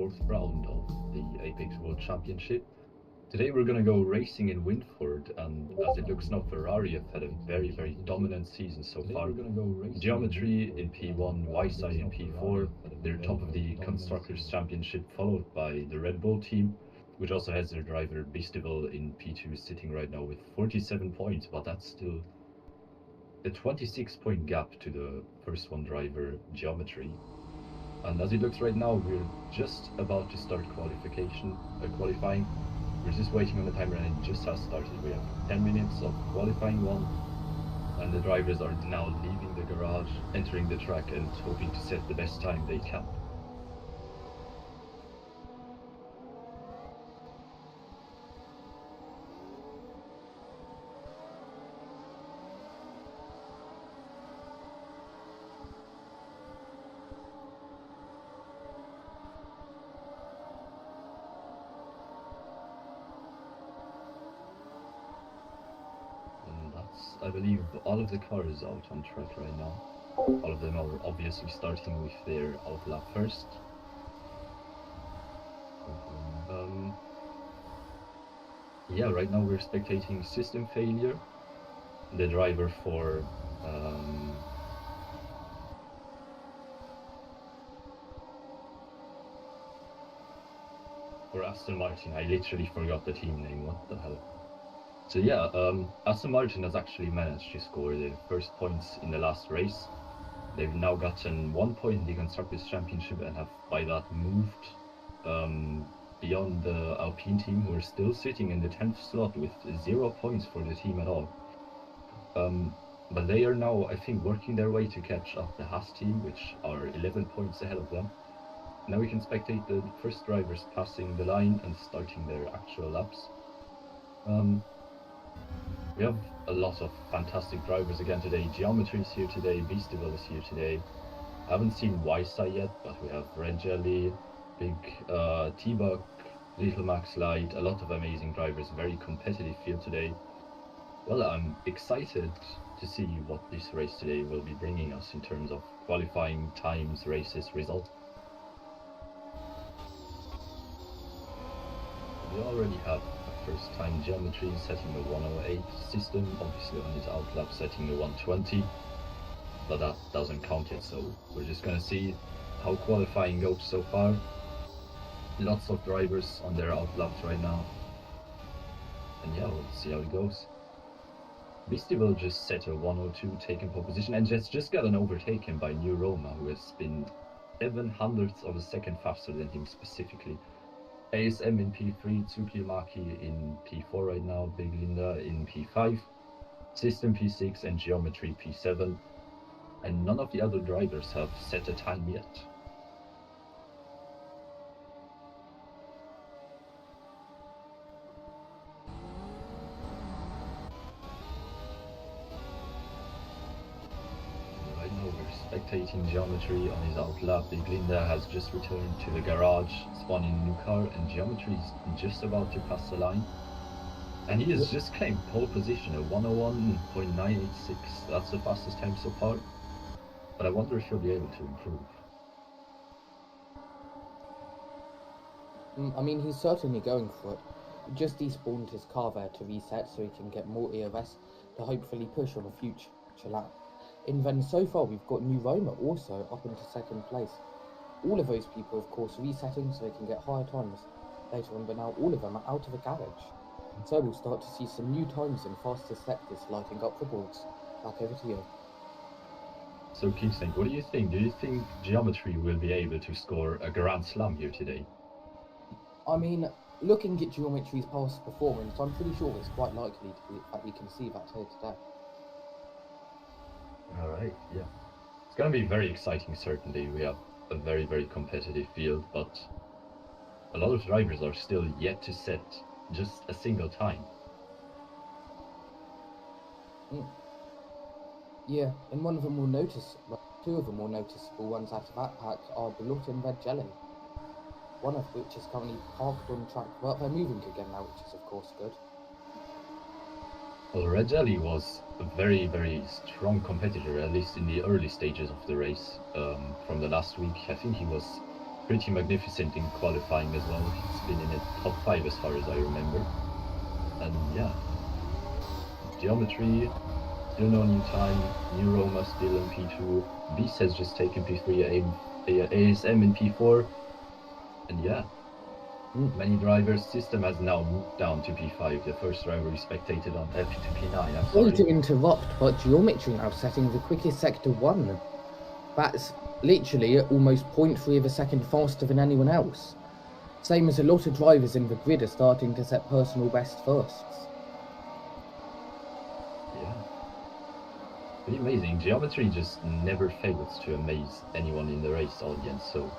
fourth round of the Apex World Championship. Today we're gonna go racing in Wynford, and as it looks now, Ferrari have had a very dominant season so far. Geometry in P1, YSI in P4, they're top of the Constructors' Championship, followed by the Red Bull team, which also has their driver Beastival in P2 sitting right now with 47 points, but that's still a 26-point gap to the first one driver, Geometry. And as it looks right now, we're just about to start qualifying. We're just waiting on the timer and it just has started. We have 10 minutes of qualifying one, and the drivers are now leaving the garage, entering the track and hoping to set the best time they can. I believe all of the cars out on track right now. All of them are obviously starting with their out lap first. Yeah, right now we're spectating system failure. The driver for Aston Martin, I literally forgot the team name, what the hell. So yeah, Aston Martin has actually managed to score the first points in the last race. They've now gotten 1 point in the Constructors' Championship and have by that moved beyond the Alpine team, who are still sitting in the 10th slot with 0 points for the team at all. But they are now, I think, working their way to catch up the Haas team, which are 11 points ahead of them. Now we can spectate the first drivers passing the line and starting their actual laps. We have a lot of fantastic drivers again today. Geometry is here today, Beastival is here today. I haven't seen YSI yet, but we have Red Jelly, Big T-Buck, Little Max Light, a lot of amazing drivers, very competitive field today. Well, I'm excited to see what this race today will be bringing us in terms of qualifying times, races, results. We already have first time Geometry setting the 108 system, obviously on his outlap setting the 120, but that doesn't count yet, so we're just gonna see how qualifying goes so far. Lots of drivers on their outlaps right now, and yeah, we'll see how it goes. Beastie will just set a 102, taking pole position, and just got overtaken by New Roma, who has been 7/100ths of a second faster than him specifically. ASM in P3, Tsuki Maki in P4 right now, Big Linda in P5, System P6 and Geometry P7, and none of the other drivers have set a time yet. Right now we're spectating Geometry on his outlap. Big Linda has just returned to the garage, spawning a new car, and Geometry is just about to pass the line. And he has just claimed pole position at 101.986. That's the fastest time so far. But I wonder if he'll be able to improve. I mean, he's certainly going for it. He just despawned his car there to reset so he can get more EOS to hopefully push on a future lap. And then so far we've got New Roma also up into second place. All of those people, of course, resetting so they can get higher times later on, but now all of them are out of the garage. So we'll start to see some new times in faster sectors lighting up the boards. Back over to you. So Kingston, what do you think? Do you think Geometry will be able to score a Grand Slam here today? I mean, looking at Geometry's past performance, I'm pretty sure it's quite likely that we can see that here today. Alright, yeah. It's going to be very exciting, certainly. We have a very competitive field, but a lot of drivers are still yet to set just a single time. Yeah, and one of them will notice, well, two of the more noticeable ones out of that pack are Belut and Red Jelly. One of which is currently parked on track, but they're moving again now, which is of course good. Well, Red Jelly was a very strong competitor, at least in the early stages of the race. From the last week, I think he was pretty magnificent in qualifying as well. He's been in the top 5 as far as I remember. And yeah, Geometry, still no new time, New Roma still in P2, Beast has just taken P3, ASM in P4, and yeah, many drivers. System has now moved down to P5, the first driver we spectated on to P9, I'm Sorry sorry. to interrupt, but Geometry now setting the quickest sector 1. That's literally almost 0.3 of a second faster than anyone else. Same as a lot of drivers in the grid are starting to set personal best firsts. Yeah. Pretty amazing. Geometry just never fails to amaze anyone in the race audience, so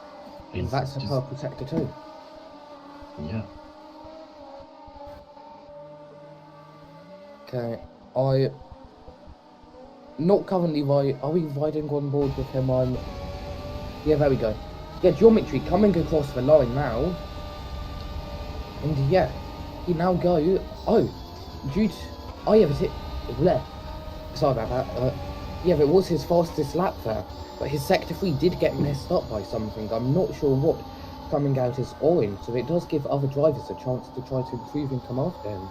And that's a purple sector too. Yeah. Okay, not currently are we riding on board with him? Yeah, there we go. Yeah, Geometry coming across the line now. And yeah, he now go, sorry about that. Yeah, it was his fastest lap there, but his sector 3 did get messed up by something. I'm not sure what, coming out as orange, so it does give other drivers a chance to try to improve and come after him.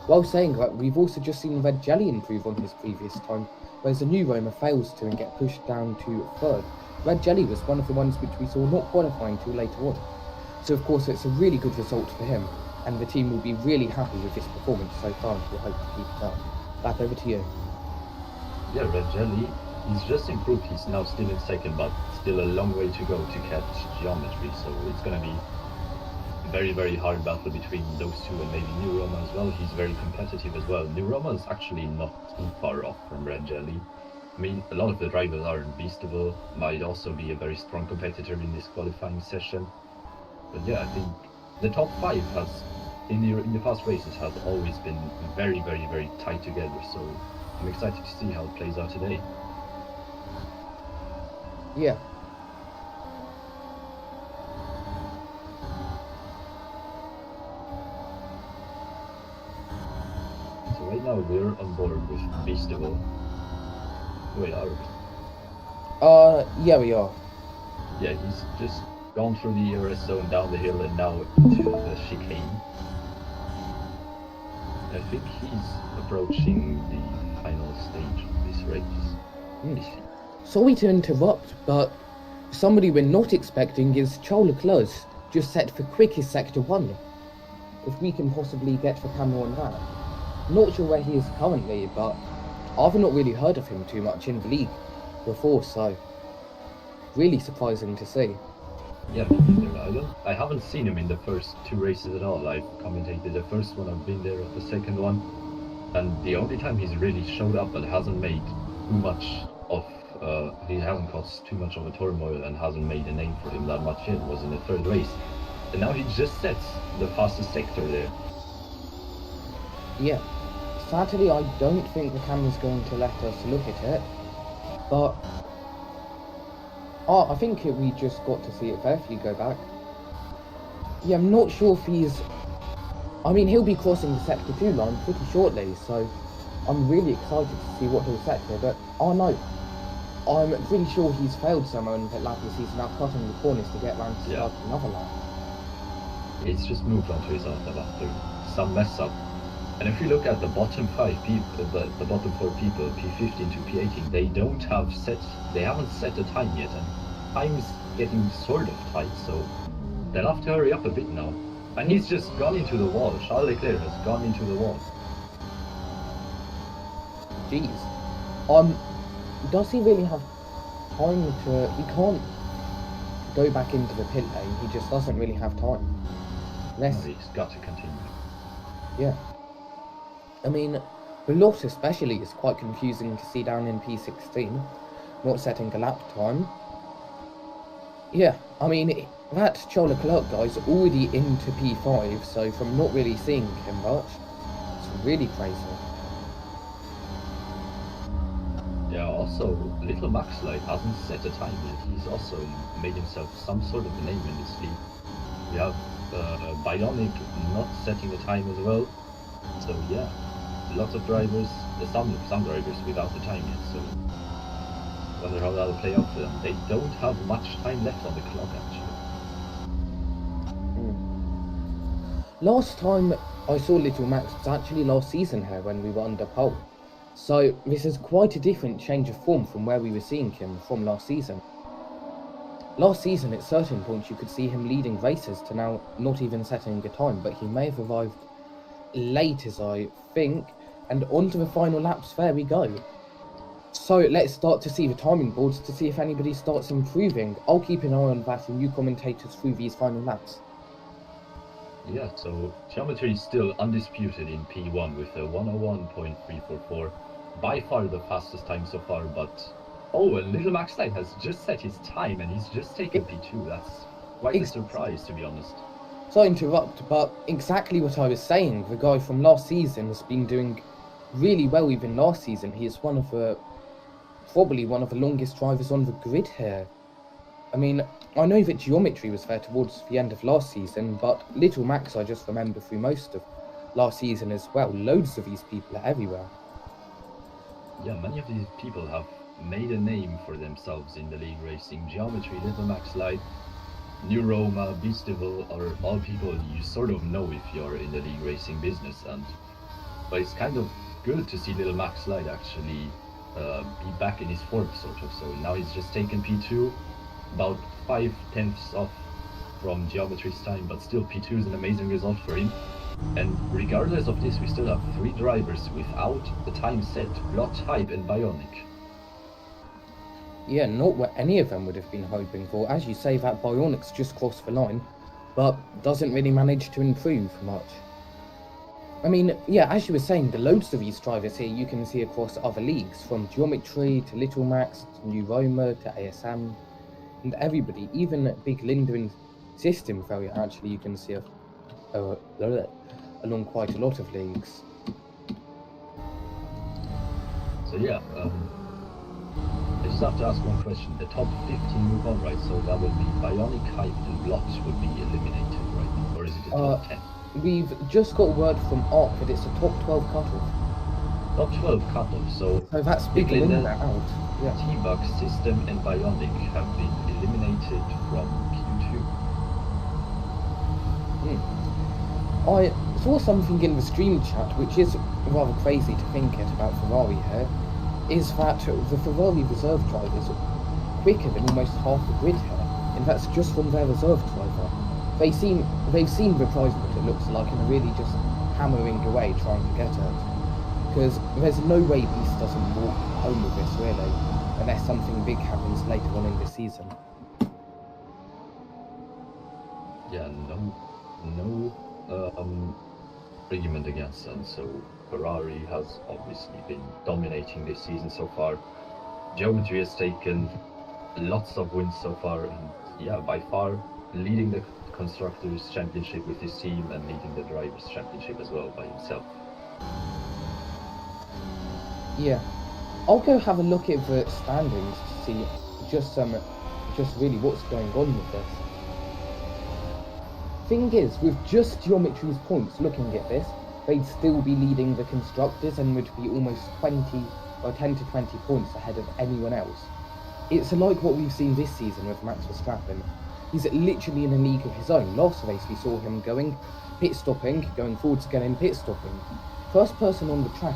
While saying that, we've also just seen Red Jelly improve on his previous time, whereas the new Roma fails to and get pushed down to 3rd. Red Jelly was one of the ones which we saw not qualifying till later on. So of course it's a really good result for him, and the team will be really happy with his performance so far and will hope to keep it up. Back over to you. Yeah, Red Jelly, he's just improved. He's now still in 2nd, but still a long way to go to catch Geometry, so it's gonna be a very, very hard battle between those two, and maybe New Roma as well. He's very competitive as well. New Roma is actually not too far off from Red Jelly. I mean, a lot of the drivers are unbeastable, might also be a very strong competitor in this qualifying session. But yeah, I think the top 5 has, in the past races, has always been very, very, very tight together, so I'm excited to see how it plays out today. Yeah. So right now we're on board with Beastable. Wait, are we? Yeah, we are. Yeah, he's just gone through the ERS zone, down the hill, and now into the chicane. I think he's approaching the final stage of this race. Sorry to interrupt, but somebody we're not expecting is Charles Leclerc, just set for quickest sector 1. If we can possibly get the camera on that. Not sure where he is currently, but I've not really heard of him too much in the league before, so really surprising to see. Yeah, me neither. I haven't seen him in the first 2 races at all. I've commentated the first one, I've been there at the second one, and the only time he's really showed up and hasn't made too much of, he hasn't caused too much of a turmoil and hasn't made a name for him that much yet was in the 3rd race. And now he just sets the fastest sector there. Yeah. Sadly, I don't think the camera's going to let us look at it, but I think we just got to see it there if you go back. Yeah, I'm not sure if he's... I mean, he'll be crossing the Sector 2 line pretty shortly, so I'm really excited to see what he'll set here, but no, I'm pretty sure he's failed somewhere in the lap this season, now cutting the corners to get round to start another lap. It's just moved onto his after some mess up. And if you look at the bottom 5 people, the bottom 4 people, P15 to P18, they haven't set a time yet, and time's getting sort of tight, so they'll have to hurry up a bit now. And he's just gone into the wall. Charles Leclerc has gone into the wall. Jeez. Does he really have time to... He can't go back into the pit lane, he just doesn't really have time. No, he's got to continue. Yeah. I mean, the lot especially is quite confusing to see down in P16, not setting a lap time. Yeah, I mean, that Charles Leclerc guy's already into P5, so from not really seeing him much, it's really crazy. Yeah, also, Little Maxlight hasn't set a time yet. He's also made himself some sort of a name in this league. We have Bionic not setting a time as well. So yeah, lots of drivers, some drivers without the time yet, so wonder how that'll play out for them. They don't have much time left on the clock actually. Last time I saw Little Max was actually last season here when we were under pole. So this is quite a different change of form from where we were seeing him from last season. Last season, at certain points, you could see him leading races to now not even setting a time, but he may have arrived late, as I think, and onto the final laps. There we go. So let's start to see the timing boards to see if anybody starts improving. I'll keep an eye on that and you commentators through these final laps. Yeah, so Geometry is still undisputed in P1 with a 101.344. By far the fastest time so far, but oh, and Little Max Light has just set his time and he's just taken P2. That's quite a surprise, to be honest. Sorry to interrupt, but exactly what I was saying. The guy from last season has been doing really well even last season. He is probably one of the longest drivers on the grid here. I mean, I know that Geometry was there towards the end of last season, but Little Max I just remember through most of last season as well. Loads of these people are everywhere. Yeah, many of these people have made a name for themselves in the league racing. Geometry, Little Max Light, New Roma, Beastival are all people you sort of know if you're in the league racing business. But it's kind of good to see Little Max Light actually be back in his form, sort of. So now he's just taken P2, about 5/10 off from Geometry's time, but still P2 is an amazing result for him. And regardless of this, we still have 3 drivers without the time set: Blot, Hype and Bionic. Yeah, not what any of them would have been hoping for. As you say, that Bionic's just crossed the line, but doesn't really manage to improve much. I mean, yeah, as you were saying, the loads of these drivers here you can see across other leagues, from Geometry to Little Max to New Roma to ASM, and everybody, even Big Linda and System Failure, actually you can see along quite a lot of leagues. So yeah, I just have to ask one question. The top 15 move on, right? So that would be Bionic, Hype and Blot would be eliminated, right? Or is it the top 10? We've just got word from Arc that it's a top 12 cutoff. Top 12 cutoff, so that's Big Linda out. Yeah. T-Bug, System and Bionic have been eliminated from Q2. I saw something in the stream chat which is rather crazy to think it about Ferrari here, is that the Ferrari reserve drivers are quicker than almost half the grid here, and that's just from their reserve driver. They've seen the prize, what it looks like, and are really just hammering away trying to get it. Because there's no way Beast doesn't walk home with this, really, unless something big happens later on in the season. Yeah, no argument against that. So Ferrari has obviously been dominating this season so far. Geometry has taken lots of wins so far, and yeah, by far leading the Constructors' Championship with his team and leading the Drivers' Championship as well by himself. Yeah, I'll go have a look at the standings to see just really what's going on with this. Thing is, with just Geometry's points, looking at this, they'd still be leading the Constructors and would be almost 10 to 20 points ahead of anyone else. It's like what we've seen this season with Max Verstappen. He's literally in a league of his own. Last race we saw him going pit stopping, going forwards again and pit stopping. First person on the track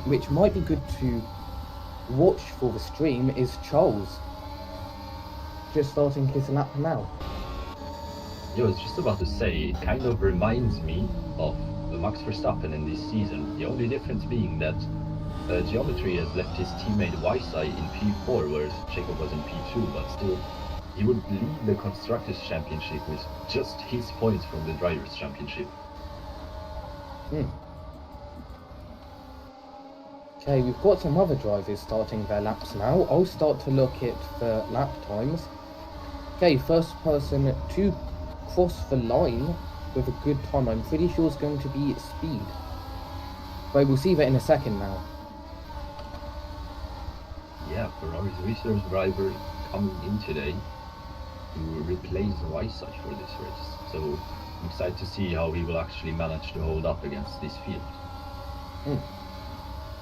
which might be good to watch for the stream, is Charles. Just starting his lap now. Yeah, I was just about to say, it kind of reminds me of Max Verstappen in this season. The only difference being that Geometry has left his teammate Wisai in P4, whereas Jacob was in P2, but still, he would lead the Constructors' Championship with just his points from the Drivers' Championship. Okay, we've got some other drivers starting their laps now. I'll start to look at the lap times. Okay, first person to cross the line with a good time, I'm pretty sure is going to be Speed. But we'll see that in a second now. Yeah, Ferrari's reserve driver coming in today to replace Wisai for this race. So I'm excited to see how he will actually manage to hold up against this field.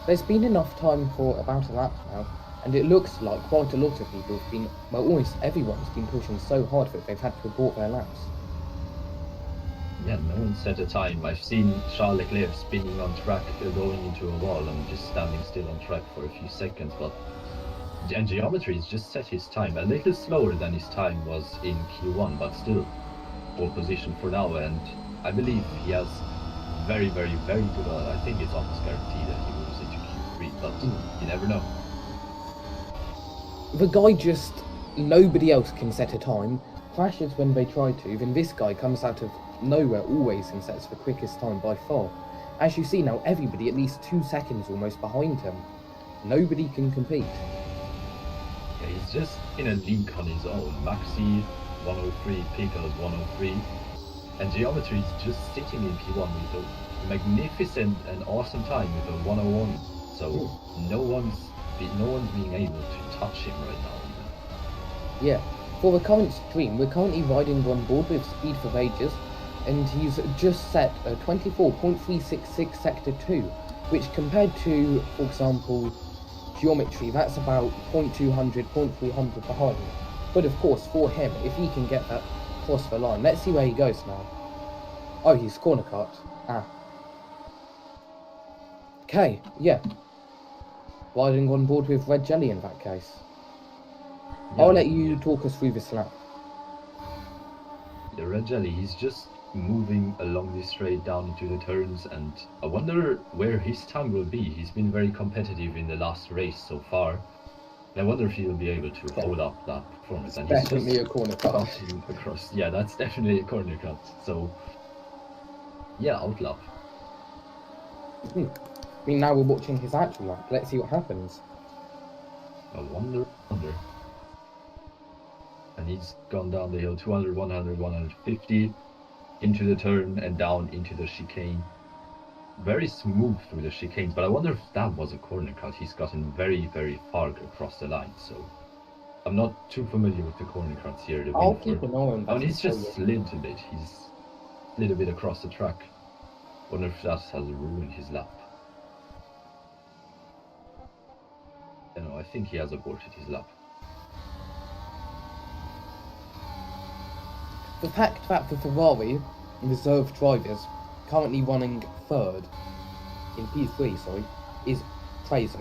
There's been enough time for about a lap now, and it looks like quite a lot of people have been, well, almost everyone's been pushing so hard that they've had to abort their laps. Yeah, no one set a time. I've seen Charles Leclerc spinning on track, going into a wall and just standing still on track for a few seconds, and Geometry has just set his time a little slower than his time was in Q1, but still pole position for now, and I believe he has very, very, very good, I think it's almost guaranteed that he moves into Q3, but you never know. The guy just, nobody else can set a time, crashes when they try to, then this guy comes out of nowhere always and sets the quickest time by far. As you see now, everybody at least 2 seconds almost behind him. Nobody can compete. Yeah, he's just in a league on his own. Maxi 103, Pickles 103, and Geometry is just sitting in P1 with a magnificent and awesome time with a 101. So no one's being able to touch him right now. Yeah. For the current stream, we're currently riding on board with Speed for Ages, and he's just set a 24.366 Sector 2, which compared to, for example, Geometry, that's about 0.200, 0.300 behind. But of course, for him, if he can get that across the line, let's see where he goes now. Oh, he's corner cut. Okay, yeah. Riding on board with Red Jelly in that case. Yeah, I'll let you talk us through this lap. The Red Jelly, he's just moving along this straight down into the turns, and I wonder where his time will be. He's been very competitive in the last race so far. And I wonder if he'll be able to hold up that performance. And he's definitely a corner cut. Across. Yeah, that's definitely a corner cut. So, yeah, outlap. I mean, now we're watching his actual lap. Let's see what happens. I wonder. And he's gone down the hill 200, 100, 150 into the turn and down into the chicane. Very smooth through the chicanes, but I wonder if that was a corner cut. He's gotten very, very far across the line, so I'm not too familiar with the corner cuts here. I'll keep an eye on that. And he's just slid a bit. He's slid a bit across the track. Wonder if that has ruined his lap. No, I think he has aborted his lap. The fact that the Ferrari reserve drivers currently running third in P3, is crazy.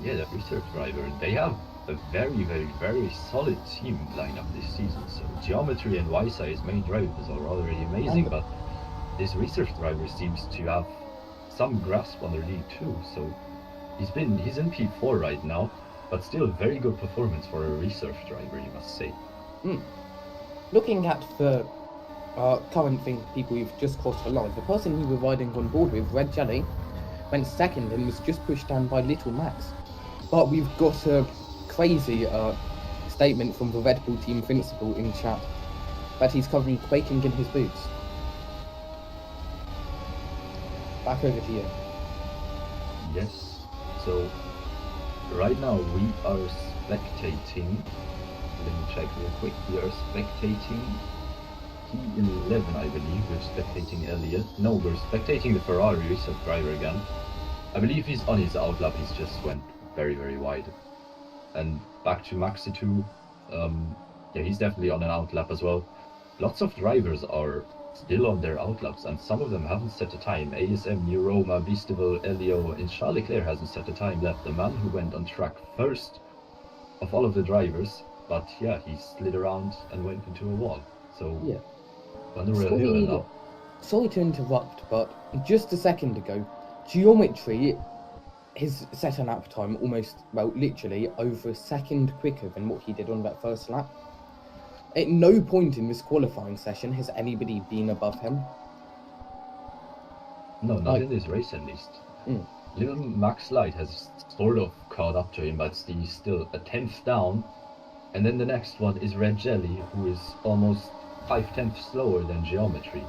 Yeah, the reserve driver, they have a very, very, very solid team lineup this season. So Geometry and Wyside's main drivers are already amazing, but this research driver seems to have some grasp on the league too. So he's in P4 right now, but still very good performance for a research driver, you must say. Looking at the current people who've just crossed the line, the person who we're riding on board with, Red Jelly, went second and was just pushed down by Little Max. But we've got a crazy statement from the Red Bull team principal in chat that he's currently quaking in his boots. Back over to you. Yes, so right now we are spectating, let me check real quick, we are spectating P11 I believe, we're spectating Elliot, no, we're spectating the Ferrari reserve driver again. I believe he's on his outlap, he's just went very, very wide. And back to Maxi 2, yeah, he's definitely on an outlap as well. Lots of drivers are still on their outlaps, and some of them haven't set a time. ASM, Neuroma, Beastival, Elio, and Charles Leclerc hasn't set a time left. The man who went on track first of all of the drivers, but yeah, he slid around and went into a wall. So, yeah. Sorry to interrupt, but just a second ago, Geometry has set a lap time almost, well, literally over a second quicker than what he did on that first lap. At no point in this qualifying session has anybody been above him. No, not in this race at least. Little Max Light has sort of caught up to him, but he's still a 10th down. And then the next one is Red Jelly, who is almost 5/10 slower than Geometry.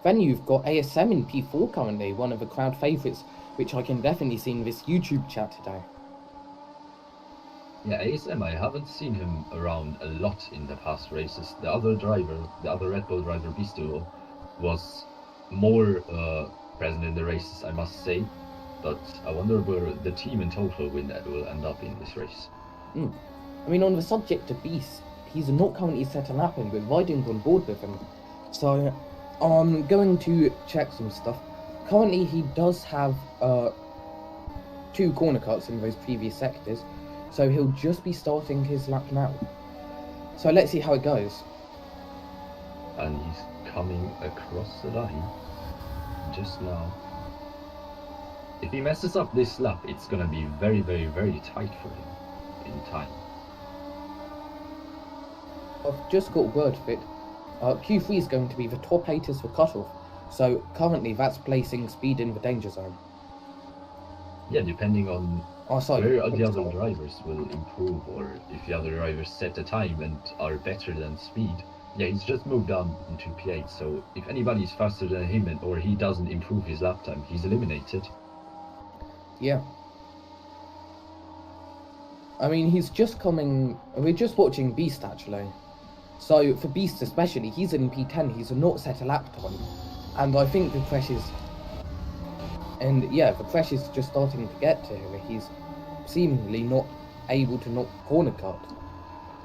Then you've got ASM in P4 currently, one of the crowd favourites, which I can definitely see in this YouTube chat today. Yeah, ASM, I haven't seen him around a lot in the past races. The other Red Bull driver, Beastival, was more present in the races, I must say. But I wonder where the team in total will end up in this race. I mean, on the subject of Beast, he's not currently set a lap in, but riding on board with him. So I'm going to check some stuff. Currently he does have 2 corner cuts in those previous sectors, so he'll just be starting his lap now. So let's see how it goes. And he's coming across the line just now. If he messes up this lap, it's gonna be very, very, very tight for him in time. I've just got word of it. Q3 is going to be the top 8ers for cutoff, so currently that's placing speed in the danger zone. Yeah, depending on Sorry, where the other drivers will improve, or if the other drivers set a time and are better than speed. Yeah, he's just moved on into P8, so if anybody's faster than him or he doesn't improve his lap time, he's eliminated. Yeah. I mean, he's just coming... We're just watching Beast, actually. So, for Beast especially, he's in P10, he's not set a lap time. And I think the pressure's... And yeah, the pressure's just starting to get to him. He's seemingly not able to not corner cut.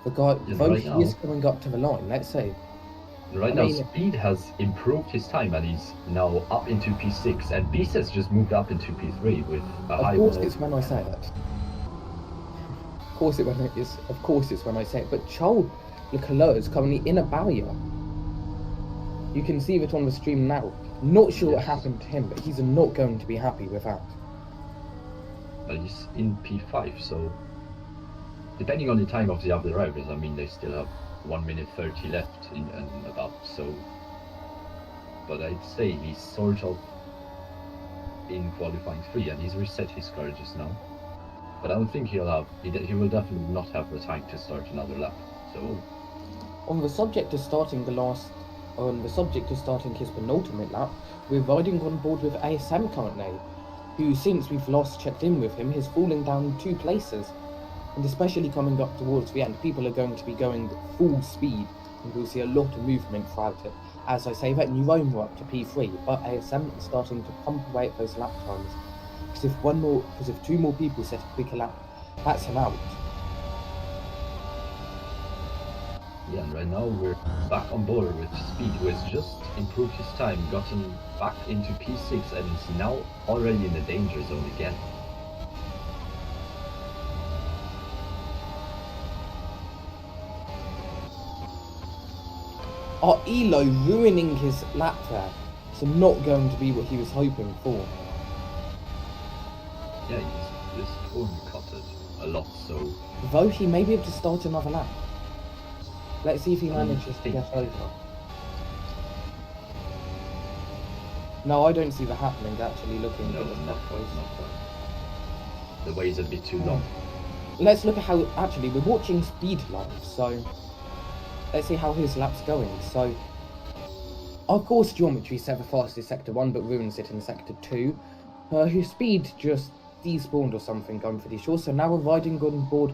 The guy, though right he now, is coming up to the line, let's see. Right now, Speed has improved his time and he's now up into P6, and Beast has just moved up into P3 with a high Of course wall. it's when I say that. Of course it's when I say it. But Charles Leclerc is currently in a barrier. You can see it on the stream now. Not sure what happened to him, but he's not going to be happy with that. But he's in P5, so depending on the time of the other drivers, I mean, they still have 1 minute 30 left in and about, so. But I'd say he's sort of in qualifying 3, and he's reset his car just now. But I don't think he will definitely not have the time to start another lap. So. On the subject of starting his penultimate lap, we're riding on board with ASM currently, who, since we've last checked in with him, has fallen down 2 places. And especially coming up towards the end, people are going to be going full speed, and we'll see a lot of movement throughout it. As I say, that New Rome were up to P3, but ASM is starting to pump away at those lap times. Because if 2 more people set a quicker lap, that's him out. Yeah, and right now we're back on board with Speed, who has just improved his time, gotten back into P6, and is now already in the danger zone again. Elo ruining his lap there, so not going to be what he was hoping for. Yeah, he's just corner cutted a lot, so. Though he may be able to start another lap. Let's see if he manages to get over. No, I don't see that happening, actually, looking No, at the not step quite, ways. not quite. The way is a bit too long. Let's look at how, actually, we're watching Speed live, so let's see how his lap's going. So, of course, Geometry set the fastest Sector 1, but ruins it in Sector 2. His Speed just despawned or something, I'm pretty sure, so now we're riding on board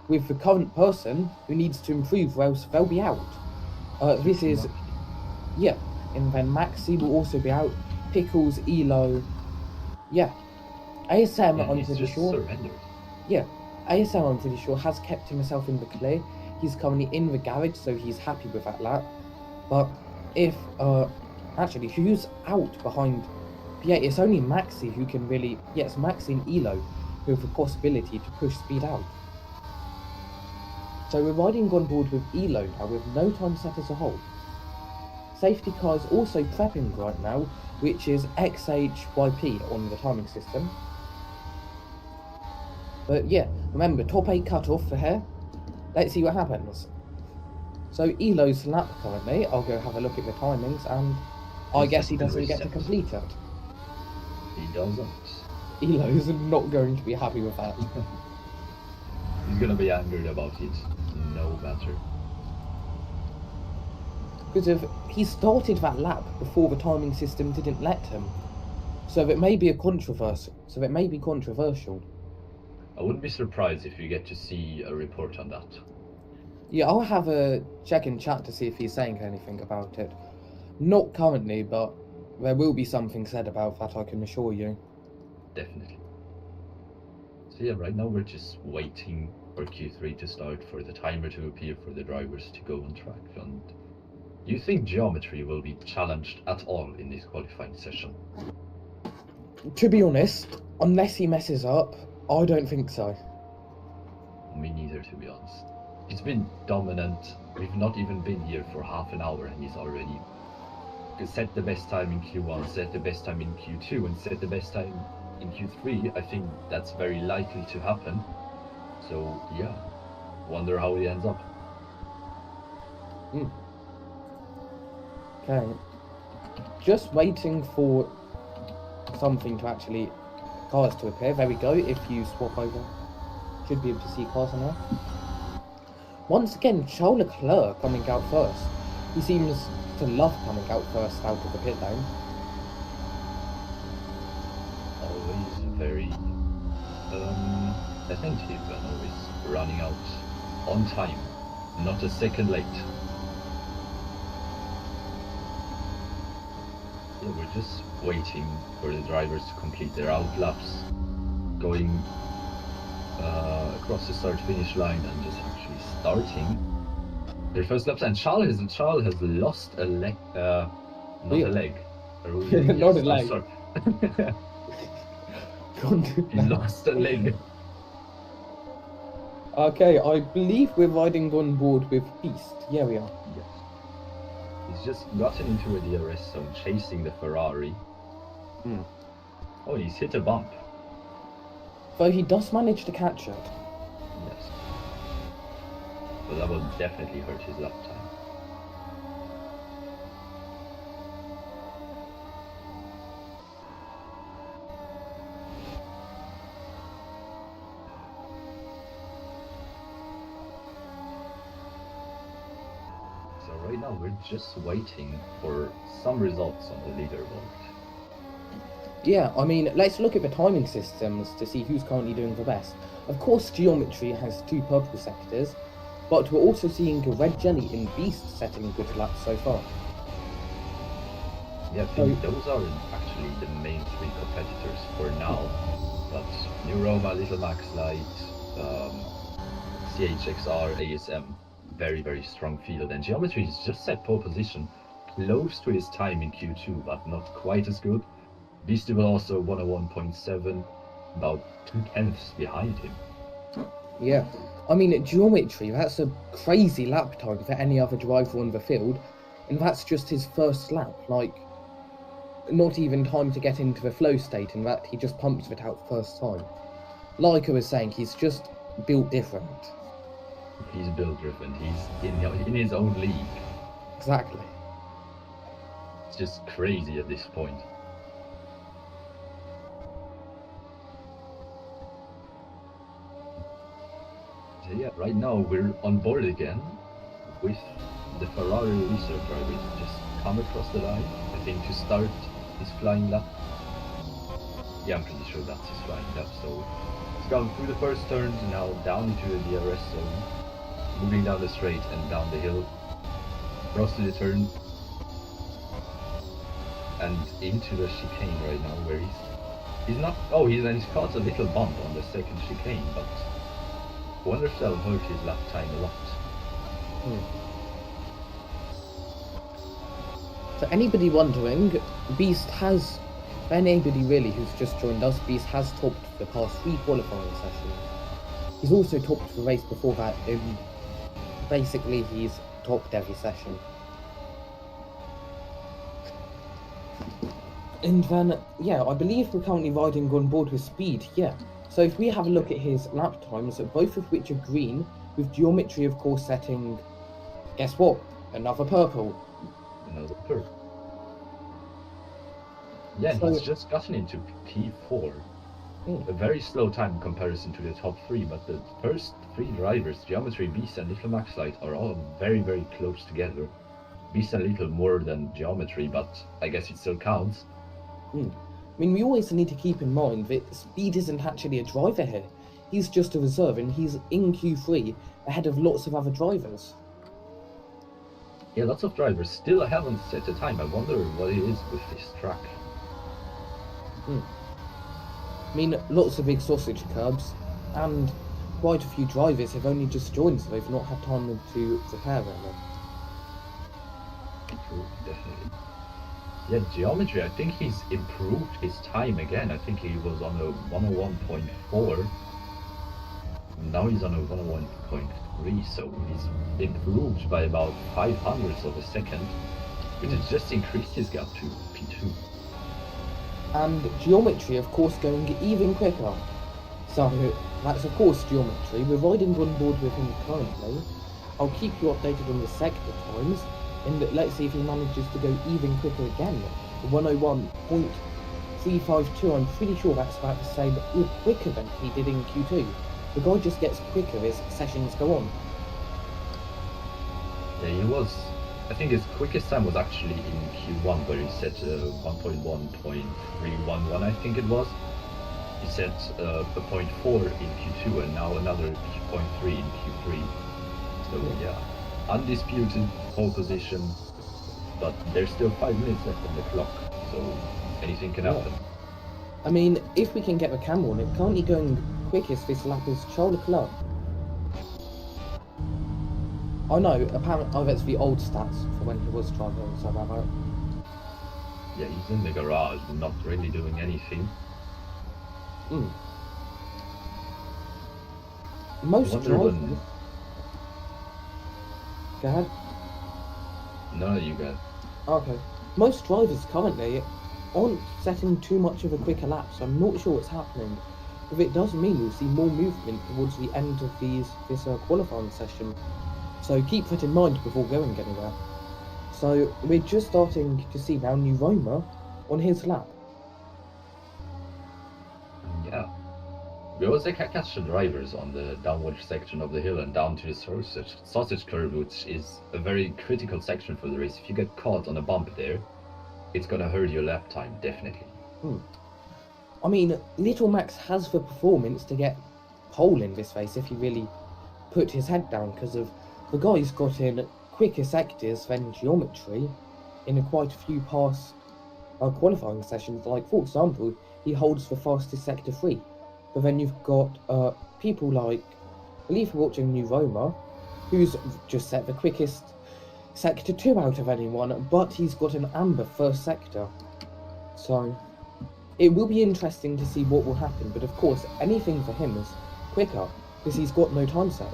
with the current person who needs to improve, or else they'll be out. This is, yeah, and then Maxi will also be out, Pickles, Elo, yeah. ASM, I'm pretty sure. Surrendered. Yeah, ASM, I'm pretty sure, has kept himself in the clear. He's currently in the garage, so he's happy with that lap. But if, actually, who's out behind? Yeah, it's only Maxi who can really, yes, Maxi and Elo who have the possibility to push Speed out. So we're riding on board with Elo now with no time set as a whole. Safety car is also prepping right now, which is XHYP on the timing system. But yeah, remember, top 8 cut off for here. Let's see what happens. So Elo's lap currently, I'll go have a look at the timings, and I guess he doesn't get to complete it. He doesn't. Elo's not going to be happy with that. He's gonna be angered about it, no matter. Because he started that lap before the timing system didn't let him. So it may be controversial. I wouldn't be surprised if you get to see a report on that. Yeah, I'll have a check in chat to see if he's saying anything about it. Not currently, but there will be something said about that, I can assure you. Definitely. So yeah, right now we're just waiting for Q3 to start, for the timer to appear, for the drivers to go on track. And do you think geometry will be challenged at all in this qualifying session? To be honest, unless he messes up, I don't think so. Me neither, to be honest. He's been dominant. We've not even been here for half an hour and he's already set the best time in Q1, set the best time in Q2, and set the best time in Q3. I think that's very likely to happen. So yeah, wonder how he ends up. Okay. Just waiting for something to actually... cars to appear. There we go. If you swap over, should be able to see cars on there. Once again, Charles Leclerc coming out first. He seems to love coming out first out of the pit lane. Always very attentive and always running out on time, not a second late. Yeah, we're just waiting for the drivers to complete their out laps, going across the start-finish line and just actually starting their first laps. And Charles has lost a leg, not a leg. Not a leg. Sorry. He lost a leg. Okay, I believe we're riding on board with Beast. Yeah, we are. Yes. He's just gotten into a DRS zone, chasing the Ferrari. Oh, he's hit a bump. Though he does manage to catch it. Yes. But that will definitely hurt his lap time. So right now we're just waiting for some results on the leaderboard. Yeah, I mean, let's look at the timing systems to see who's currently doing the best. Of course, Geometry has 2 purple sectors, but we're also seeing Red Jelly in Beast setting good laps so far. Yeah, I think those are actually the main 3 competitors for now. But New Roma, Little Max Light, CHXR, ASM, very, very strong field. And Geometry has just set pole position, close to his time in Q2, but not quite as good. Beastie will also 101.7, about 2/10 behind him. Yeah, I mean, Geometry, that's a crazy lap time for any other driver on the field, and that's just his first lap, like, not even time to get into the flow state, and that he just pumps it out first time. Like I was saying, he's just built different. He's built different, he's in his own league. Exactly. It's just crazy at this point. So yeah, right now we're on board again with the Ferrari reserve drivers. Just come across the line, I think, to start his flying lap. Yeah, I'm pretty sure that's his flying lap. So it's gone through the first turns, now down into the DRS zone, moving down the straight and down the hill, across to the turn, and into the chicane right now, where he's not. Oh, he's caught a little bump on the second chicane, but I wonder if that'll hurt his lap time a lot. So anybody wondering, Beast has, anybody really who's just joined us, Beast has topped the past 3 qualifying sessions. He's also topped the race before that. Basically, he's topped every session. And then, yeah, I believe we're currently riding on board with Speed, yeah. So if we have a look at his lap times, both of which are green, with Geometry, of course, setting, guess what? Another purple. Another purple. Yeah, so he's just gotten into P4. A very slow time in comparison to the top 3, but the first 3 drivers, Geometry, Beast and Little Max Light, are all very, very close together. Beast a little more than Geometry, but I guess it still counts. I mean, we always need to keep in mind that Speed isn't actually a driver here. He's just a reserve, and he's in Q3 ahead of lots of other drivers. Yeah, lots of drivers still haven't set a time. I wonder what it is with this track. I mean, lots of big sausage curbs. and quite a few drivers have only just joined, so they've not had time to prepare really. True, definitely. Yeah, geometry, I think he's improved his time again. I think he was on a 101.4. Now he's on a 101.3, so he's improved by about 500ths of a second, which has just increased his gap to P2. And geometry, of course, going even quicker. So that's of course geometry. We're riding on board with him currently. I'll keep you updated on the sector times, and let's see if he manages to go even quicker again. 101.352, I'm pretty sure that's about the same or quicker than he did in Q2. The guy just gets quicker as sessions go on. Yeah, he was. I think his quickest time was actually in Q1, where he set 1.1.311, I think it was. He set a 0.4 in Q2 and now another 0.3 in Q3. So yeah, undisputed pole position, but there's still 5 minutes left on the clock, so anything can happen. I mean, if we can get the camera on it, currently going quickest this lap is Charles Leclerc. Oh no, apparently, oh that's the old stats for when he was driving, so about that. Yeah, he's in the garage, not really doing anything. Most drivers... Go ahead. No, you go. Okay. Most drivers currently aren't setting too much of a quicker lap, so I'm not sure what's happening. But it does mean we'll see more movement towards the end of this qualifying session. So keep that in mind before going anywhere. So we're just starting to see now New Roma on his lap. Yeah. We also catch the drivers on the downward section of the hill and down to the sausage curve, which is a very critical section for the race. If you get caught on a bump there, it's gonna hurt your lap time, definitely. I mean, Little Max has the performance to get pole in this race if he really put his head down, because of the guy's got in quicker sectors than geometry in quite a few past qualifying sessions. Like, for example, he holds the fastest sector 3. But then you've got people like, I believe you're watching New Roma, who's just set the quickest sector 2 out of anyone, but he's got an amber first sector. So it will be interesting to see what will happen, but of course anything for him is quicker because he's got no time set.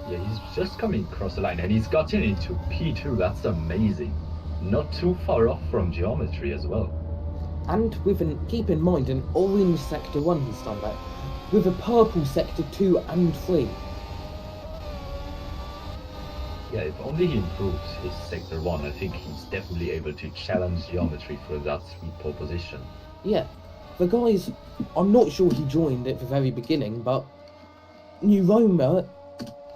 Yeah, he's just coming across the line and he's gotten into P2. That's amazing. Not too far off from geometry as well. And keep in mind, an orange sector 1 he's done that, with a purple sector 2 and 3. Yeah, if only he improves his sector 1, I think he's definitely able to challenge geometry for that sweet pole position. Yeah, the guys, I'm not sure he joined at the very beginning, but New Roma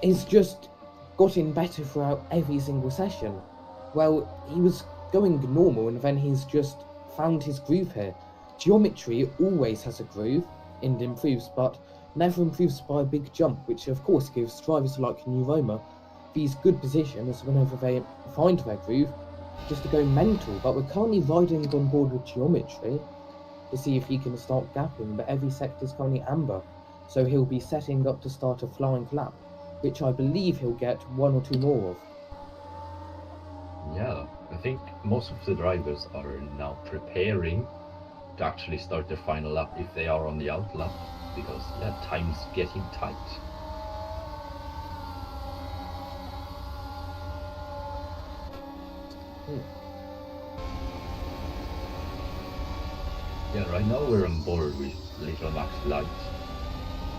is just gotten better throughout every single session. Well, he was going normal and then he's just found his groove here. Geometry always has a groove and improves, but never improves by a big jump, which of course gives drivers like New Roma these good positions whenever they find their groove, just to go mental. But we're currently riding on board with geometry to see if he can start gapping, but every sector is currently amber, so he'll be setting up to start a flying lap, which I believe he'll get 1 or 2 more of. Yeah, I think most of the drivers are now preparing to actually start their final lap if they are on the out lap, because yeah, time's getting tight. Yeah, right now we're on board with Little Max Light.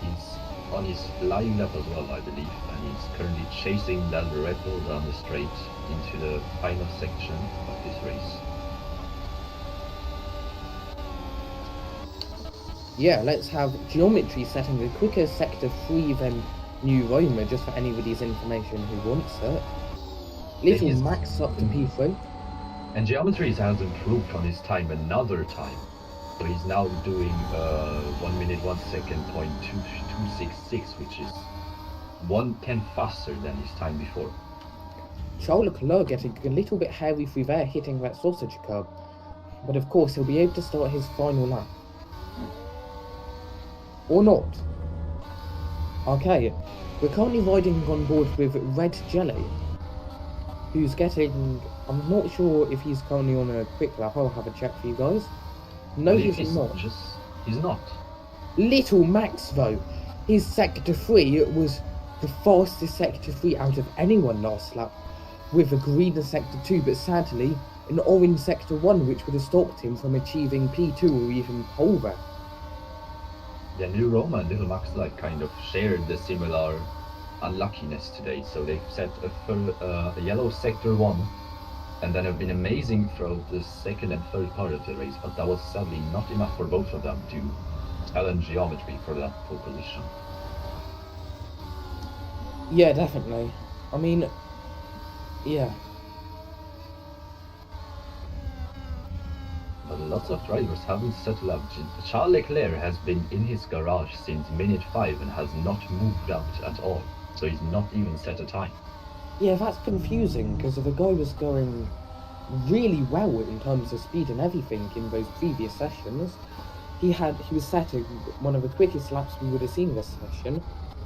He's on his flying lap as well, I believe, and he's currently chasing that Red Bull down the straight into the final section of this race. Yeah, let's have geometry setting the quicker sector 3 than New Roma, just for anybody's information who wants it. Little Max up to P3. And geometry has improved on his time another time. So he's now doing 1 minute 1 second .2266, which is 1/10 faster than his time before. Charles Leclerc getting a little bit hairy through there, hitting that sausage curb. But of course he'll be able to start his final lap. Or not. Okay, we're currently riding on board with Red Jelly, who's getting... I'm not sure if he's currently on a quick lap. I'll have a check for you guys. No, I believe he's not. He's not. Little Max, though, his Sector 3 was the fastest Sector 3 out of anyone last lap, with a green Sector 2, but sadly, an orange Sector 1, which would have stopped him from achieving P2 or even pole there. Yeah, New Roma and Little Max kind of shared the similar unluckiness today, so they've set a yellow Sector 1, and then have been amazing throughout the second and third part of the race, but that was sadly not enough for both of them to challenge geometry for that pole position. Yeah, definitely. I mean, yeah. But lots of drivers haven't settled up. Charles Leclerc has been in his garage since minute 5 and has not moved out at all, so he's not even set a time. Yeah, that's confusing, because the guy was going really well in terms of speed and everything in those previous sessions. He was setting one of the quickest laps we would have seen this session,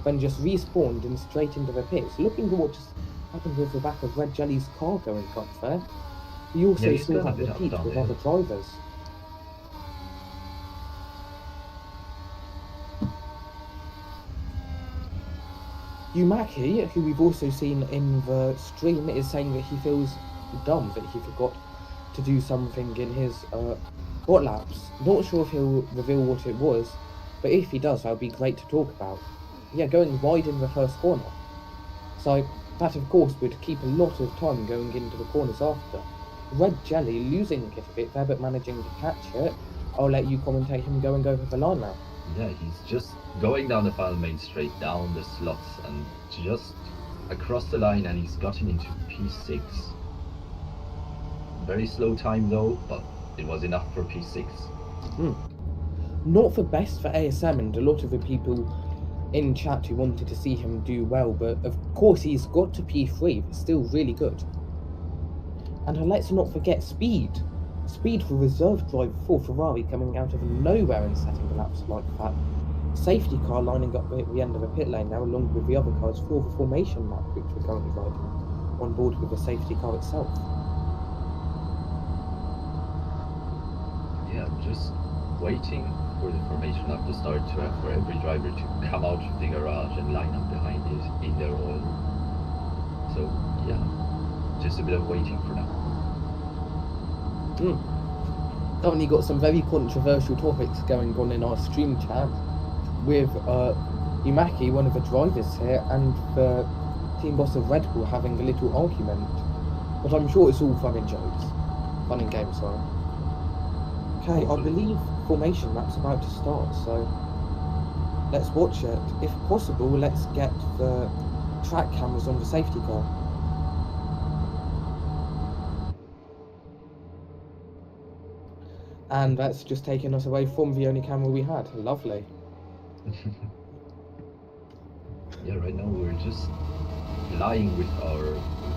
then just respawned and straight into the pits. Looking at what just happened with the back of Red Jelly's car going up there, we also saw that repeat with other drivers. Yumaki, who we've also seen in the stream, is saying that he feels dumb that he forgot to do something in his hot laps. Not sure if he'll reveal what it was, but if he does, that would be great to talk about. Yeah, going wide in the first corner. So that, of course, would keep a lot of time going into the corners after. Red Jelly losing it a bit there, but managing to catch it. I'll let you commentate him go over the line now. Yeah, he's just going down the final main straight, down the slots, and just across the line, and he's gotten into P6. Very slow time though, but it was enough for P6. Not the best for ASM, and a lot of the people in chat who wanted to see him do well, but of course he's got to P3, but still really good. And let's not forget speed. Speed for reserve driver for Ferrari coming out of nowhere and setting the laps like that. Safety car lining up at the end of the pit lane now, along with the other cars for the formation lap, which we're currently riding on board with the safety car itself. Yeah, just waiting for the formation lap to start for every driver to come out of the garage and line up behind it in their oil. So yeah, just a bit of waiting for now. Currently got some very controversial topics going on in our stream chat with Yumaki, one of the drivers here, and the team boss of Red Bull having a little argument. But I'm sure it's all fun and jokes. Fun and games, sorry. Okay, I believe formation lap's about to start, so let's watch it. If possible, let's get the track cameras on the safety car. And that's just taken us away from the only camera we had. Lovely. Yeah, right now we're just flying with our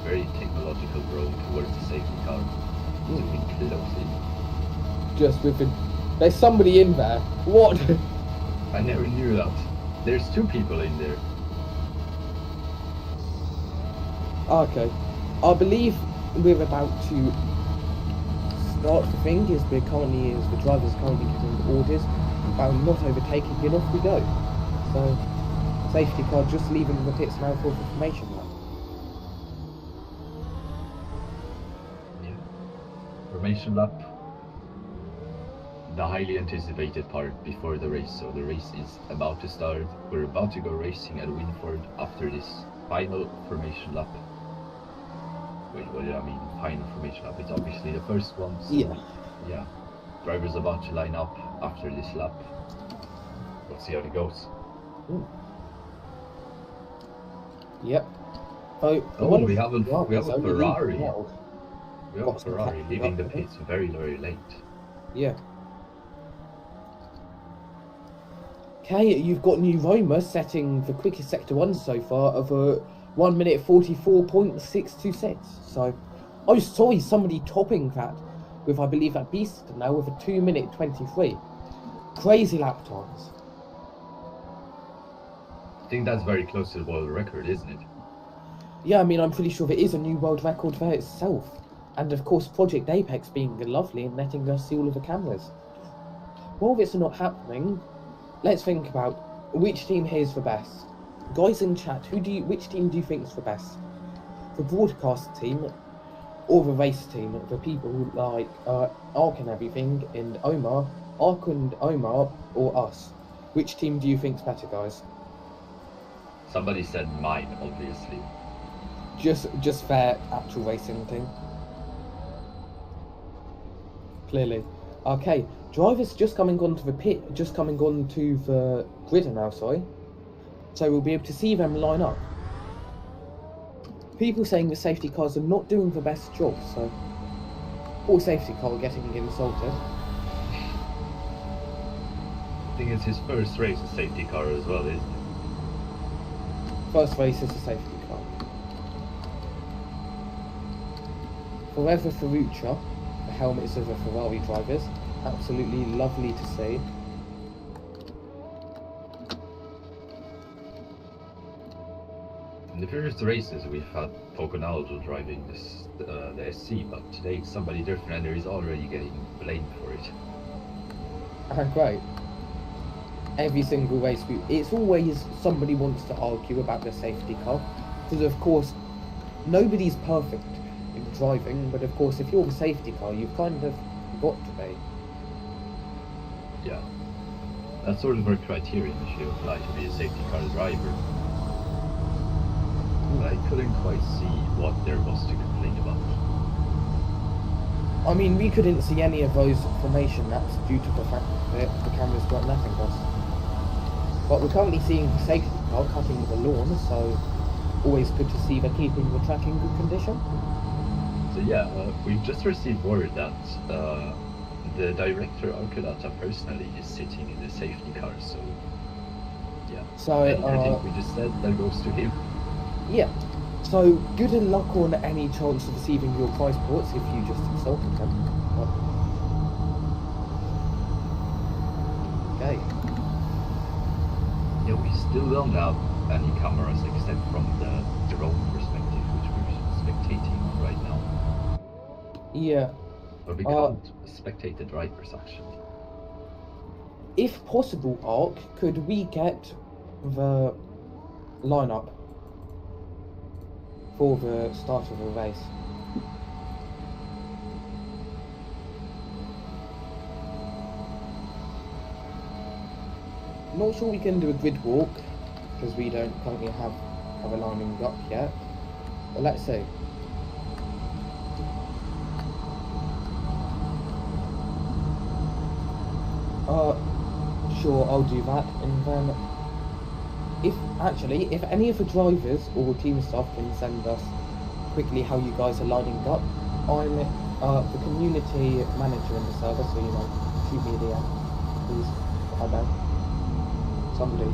very technological drone towards the safety car. Zooming close in. Just with the... There's somebody in there. What? I never knew that. There's 2 people in there. Okay. I believe we're about to start the thing, as the driver's currently getting orders about not overtaking, and off we go. So, safety car just leaving the pits now for the formation lap. Yeah. Formation lap. The highly anticipated part before the race. So the race is about to start. We're about to go racing at Wynford after this final formation lap. Wait, what did I mean? Final formation lap. It's obviously the first one. So yeah. Drivers about to line up after this lap. We'll see how it goes. Yep. We have a Ferrari. We have a Got Ferrari leaving the pits very, very late. Yeah. Okay, you've got New Roma setting the quickest Sector 1 so far of a 1 minute 44.626. So, oh sorry, somebody topping that with, I believe, that beast now with a 2 minute 23. Crazy lap times. think that's very close to the world record, isn't it? Yeah, I mean, I'm pretty sure there is a new world record there itself. And of course, Project Apex being lovely and letting us see all of the cameras. While this is not happening, let's think about which team here is the best. Guys in chat, which team do you think is the best? The broadcast team or the race team? The people who like Ark and everything, and Omar, Ark and Omar, or us? Which team do you think's better, guys? Somebody said mine, obviously. Just their actual racing team. Clearly. Okay, drivers just coming onto the grid now, sorry. So we'll be able to see them line up. People saying the safety cars are not doing the best job, so poor safety car getting insulted. I think it's his first race a safety car as well, isn't it? First race is a safety car. Forever Ferruccia, the helmets of the Ferrari drivers. Absolutely lovely to see. In the previous races we've had Poconaldo driving the SC, but today it's somebody different and there is already getting blamed for it. Great. Every single race, it's always somebody wants to argue about the safety car, because of course nobody's perfect in driving, but of course if you're the safety car you've kind of got to be. Yeah, that's sort of a criterion if you apply to be a safety car driver. But I couldn't quite see what there was to complain about. I mean, we couldn't see any of those formation maps due to the fact that the cameras weren't letting us. But we're currently seeing the safety car cutting the lawn, so always good to see they're keeping the track in good condition. So yeah, we've just received word that the director Arcadata personally is sitting in the safety car, so yeah. So anything we just said, that goes to him. Yeah. So good luck on any chance of receiving your prize ports if you just insulted them. Okay. Yeah, we still don't have any cameras except from the drone perspective, which we're spectating on right now. Yeah. But we can't spectate the drivers actually. If possible, Ark, could we get the lineup for the start of the race? Not sure we can do a grid walk because we don't currently have a lining up yet. But let's see. Sure, I'll do that, and then if any of the drivers or team staff can send us quickly how you guys are lining up, I'm the community manager in the server, so you know, shoot me a DM, please. I beg. Somebody,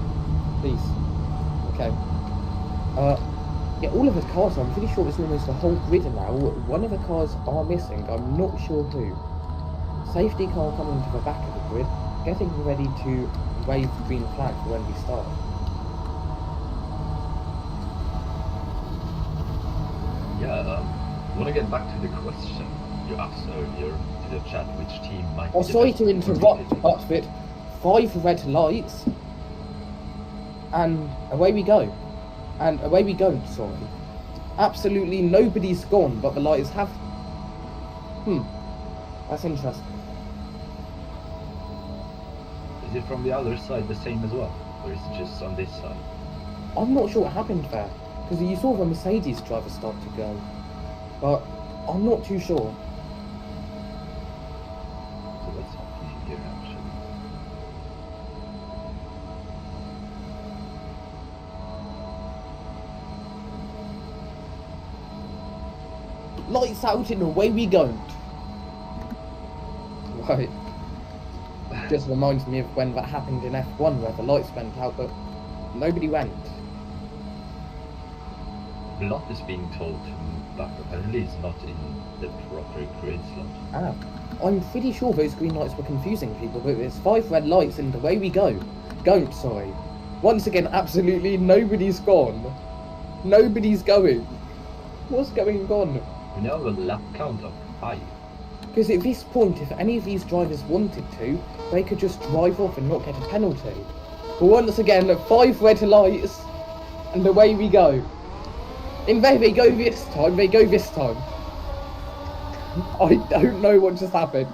please. Okay. Yeah, all of the cars, I'm pretty sure it's almost the whole grid now. One of the cars are missing, I'm not sure who. Safety car coming to the back of the grid, getting ready to wave the green flag for when we start. Yeah, I want to get back to the question you asked earlier to the chat, which team might be the Sorry best to interrupt, competitive. but 5 red lights, and away we go. And away we go, sorry. Absolutely nobody's gone, but the lights have... That's interesting. Is it from the other side the same as well? Or is it just on this side? I'm not sure what happened there, because you saw the Mercedes driver start to go, but I'm not too sure. So what's happening here actually? Lights out and away we go. Right. Just reminds me of when that happened in F1 where the lights went out but nobody went. Lot is being told to move back. Apparently it's not in the proper grid slot. I'm pretty sure those green lights were confusing people, but there's 5 red lights and away we go. Sorry. Once again, absolutely nobody's gone. Nobody's going. What's going on? We now have a lap count of 5. Because at this point, if any of these drivers wanted to, they could just drive off and not get a penalty. But once again, 5 red lights, and away we go. And there they go this time, I don't know what just happened.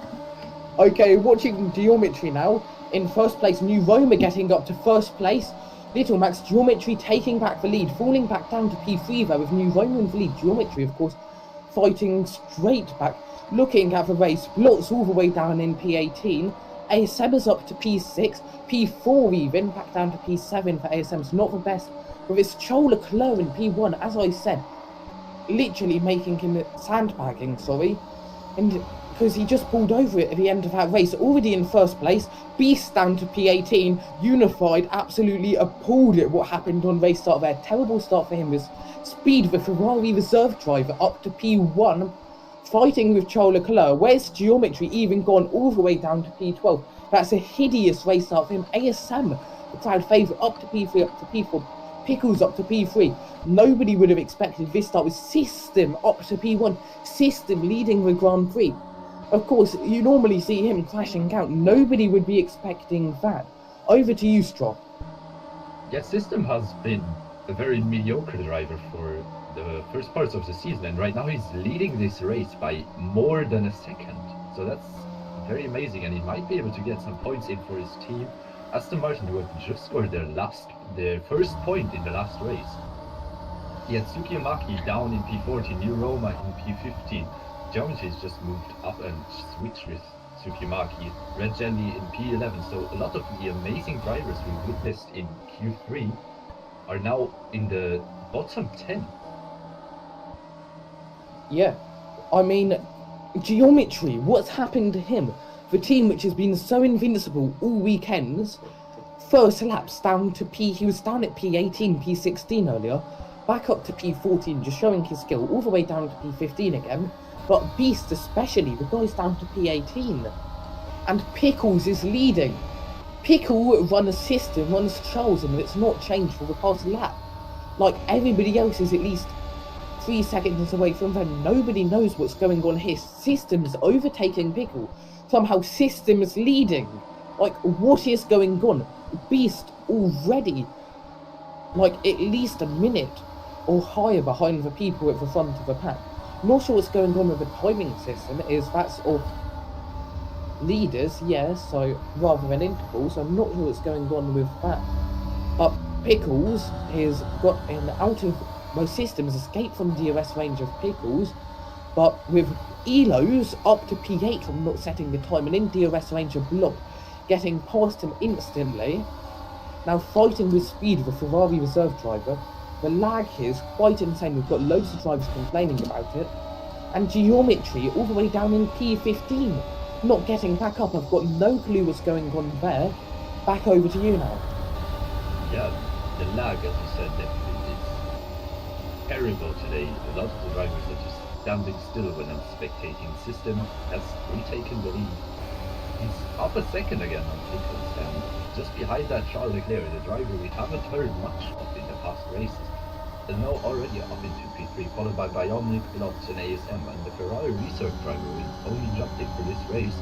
Okay, watching Geometry now. In first place, New Roma getting up to first place. Little Max Geometry taking back the lead, falling back down to P3 there with New Roma in the lead. Geometry, of course, fighting straight back. Looking at the race, Blotz all the way down in P18. ASM is up to P6, P4 even, back down to P7 for ASM's not the best. With its Charles Leclerc in P1, as I said, literally making him sandbagging, and because he just pulled over it at the end of that race, already in first place. Beast down to P18, Unified absolutely appalled at what happened on race start there. Terrible start for him with Speed, the Ferrari reserve driver, up to P1, fighting with Charles Leclerc. Where's Geometry even gone all the way down to P12? That's a hideous race start for him. ASM, the crowd favourite, up to P3, up to P4. Pickles up to P3. Nobody would have expected this start with System up to P1. System leading the Grand Prix. Of course, you normally see him crashing out. Nobody would be expecting that. Over to you, Straw. Yeah, System has been a very mediocre driver for the first parts of the season, and right now he's leading this race by more than a second. So that's very amazing, and he might be able to get some points in for his team. Aston Martin, who have just scored their first point in the last race. He had Tsukiyamaki down in P14, New Roma in P15. Geometry has just moved up and switched with Tsukiyamaki. Red Jelly in P11. So a lot of the amazing drivers we witnessed in Q3 are now in the bottom 10. Yeah, I mean, Geometry, what's happened to him? The team which has been so invincible all weekends, first laps down to he was down at P18, P16 earlier, back up to P14, just showing his skill, all the way down to P15 again, but Beast especially, the guy's down to P18, and Pickles is leading. Pickle runs System, runs Charles, and it's not changed for the past lap. Like, everybody else is at least 3 seconds away from them. Nobody knows what's going on here. System's overtaking Pickle. Somehow System's leading. Like, what is going on? Beast already, like, at least a minute or higher behind the people at the front of the pack. Not sure what's going on with the timing system. Is that's of leaders, yes, so rather than intervals. I'm not sure what's going on with that. But Pickles has got an out of most systems escaped from DRS range of Pickles, but with Elo's up to P8 from not setting the time, and in DRS range of Block, getting past him instantly. Now fighting with Speed, the Ferrari reserve driver. The lag here is quite insane. We've got loads of drivers complaining about it. And Geometry all the way down in P15, not getting back up. I've got no clue what's going on there. Back over to you now. Yeah, the lag, as you said, definitely is terrible today. A lot of the drivers are just standing still when I'm spectating. System has retaken the lead. He's half a second again on Pickles, and just behind that Charles Leclerc, the driver we haven't heard much of in the past races, is now already up into P3, followed by Bionic, Blotz and ASM, and the Ferrari reserve driver who only jumped in for this race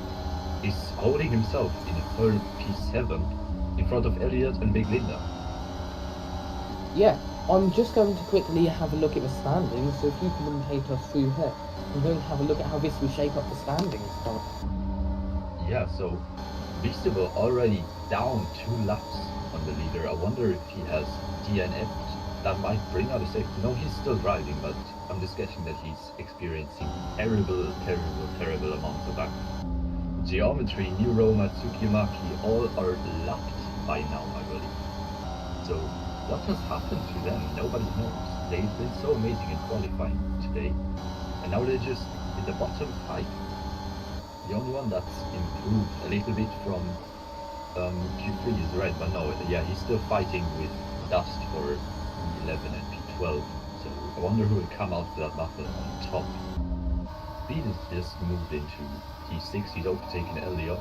is holding himself in a third P7 in front of Elliott and Big Linda. Yeah, I'm just going to quickly have a look at the standings, so if you commentate us through here, I'm going to have a look at how this will shape up the standings. Yeah, so Beastable already down 2 laps on the leader. I wonder if he has DNF'd. That might bring out a safety. No, he's still driving, but I'm just guessing that he's experiencing terrible amounts of back. Geometry, New Roma, Tsukiyamaki, all are lapped by now, I believe. So what has happened to them? Nobody knows. They've been so amazing in qualifying today, and now they're just in the bottom 5. The only one that's improved a little bit from Q3 is Red, but no, yeah, he's still fighting with Dust for P11 and P12. So I wonder who will come out of that battle on top. Speed has just moved into P6, he's overtaken Elio,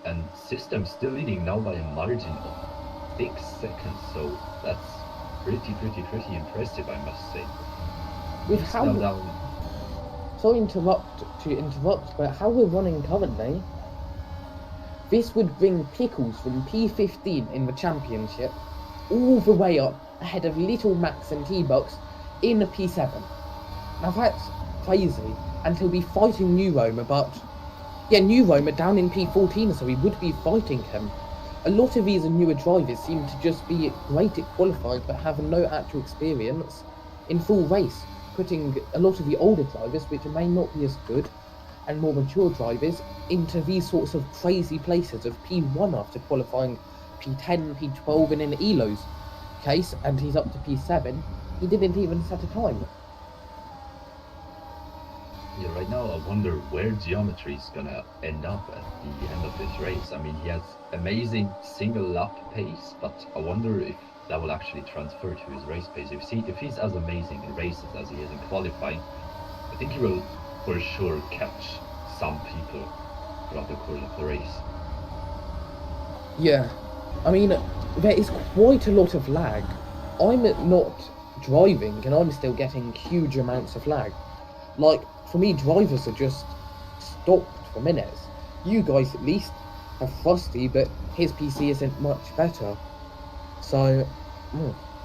and System still leading now by a margin of 6 seconds, so that's pretty impressive, I must say. With He's how now down. sorry to interrupt, but how we're running currently, this would bring Pickles from P15 in the championship all the way up ahead of Little Max and T-Box in P7. Now that's crazy, and he'll be fighting New Romer, but yeah, New Romer down in P14, so he would be fighting him. A lot of these newer drivers seem to just be great at qualifying but have no actual experience in full race, putting a lot of the older drivers, which may not be as good, and more mature drivers into these sorts of crazy places of P1 after qualifying P10, P12, and in Elo's case, and he's up to P7, he didn't even set a time. Yeah, right now I wonder where Geometry is gonna end up at the end of this race. I mean, he has amazing single lap pace, but I wonder if that will actually transfer to his race pace. If he's as amazing in races as he is in qualifying, I think he will for sure catch some people throughout the course of the race. Yeah, I mean, there is quite a lot of lag. I'm not driving and I'm still getting huge amounts of lag. Like, for me, drivers are just stopped for minutes. You guys at least have Frosty, but his PC isn't much better. So,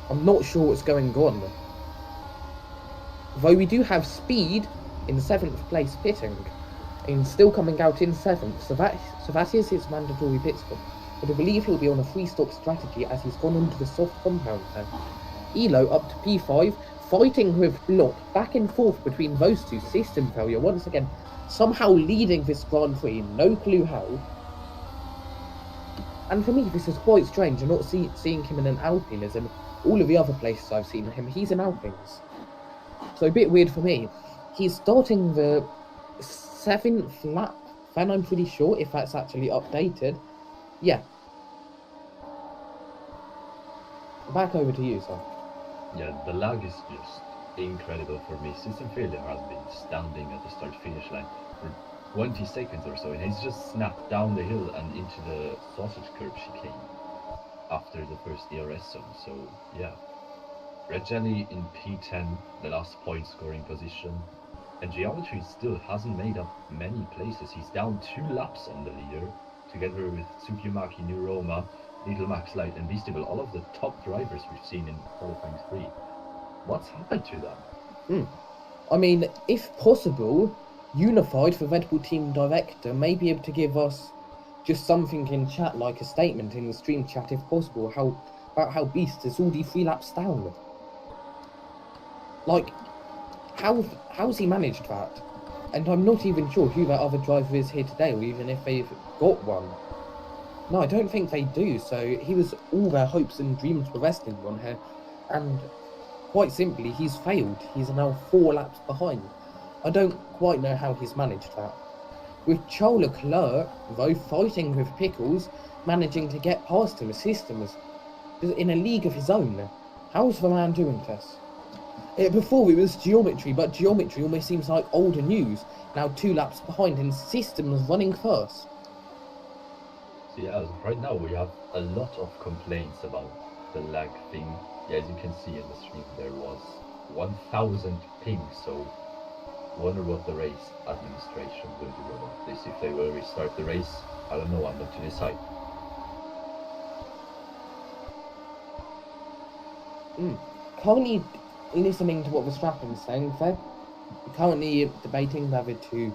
I'm not sure what's going on. Though we do have Speed in 7th place pitting, and still coming out in 7th, so that is his mandatory pit stop. But I believe he'll be on a free-stop strategy as he's gone onto the soft compound now. Elo up to P5, fighting with Block, back and forth between those two. System failure once again, somehow leading this Grand Prix, no clue how. And for me, this is quite strange. I'm not seeing him in an Alpine, as in all of the other places I've seen him, he's in Alpines. So a bit weird for me. He's starting the 7th lap, then I'm pretty sure, if that's actually updated. Yeah. Back over to you, sir. Yeah, the lag is just incredible for me. System failure has been standing at the start-finish line for 20 seconds or so, and he's just snapped down the hill and into the sausage curb chicane after the first DRS zone. So yeah, Red Jelly in P10, the last point scoring position, and Geometry still hasn't made up many places. He's down 2 laps on the leader, together with Tsukimaki, New Roma, Little Max Light, and Beastable, all of the top drivers we've seen in qualifying 3. What's happened to them? I mean, if possible, Unified, the Red Bull team director, may be able to give us just something in chat, like a statement in the stream chat, if possible, about how Beast is already 3 laps down. Like, how's he managed that? And I'm not even sure who that other driver is here today, or even if they've got one. No, I don't think they do, so he was all their hopes and dreams were resting on here, and quite simply, he's failed. He's now 4 laps behind. I don't quite know how he's managed that. With Charles Leclerc, though, fighting with Pickles, managing to get past him, System was in a league of his own. How's the man doing this? Before it was Geometry, but Geometry almost seems like older news. Now 2 laps behind, and System is running first. So yeah, as of right now we have a lot of complaints about the lag thing. Yeah, as you can see in the stream, there was 1,000 ping, so I wonder what the race administration will do about this. If they will restart the race, I don't know, I'm not to decide. Currently listening to what Verstappen's saying, they're currently debating whether to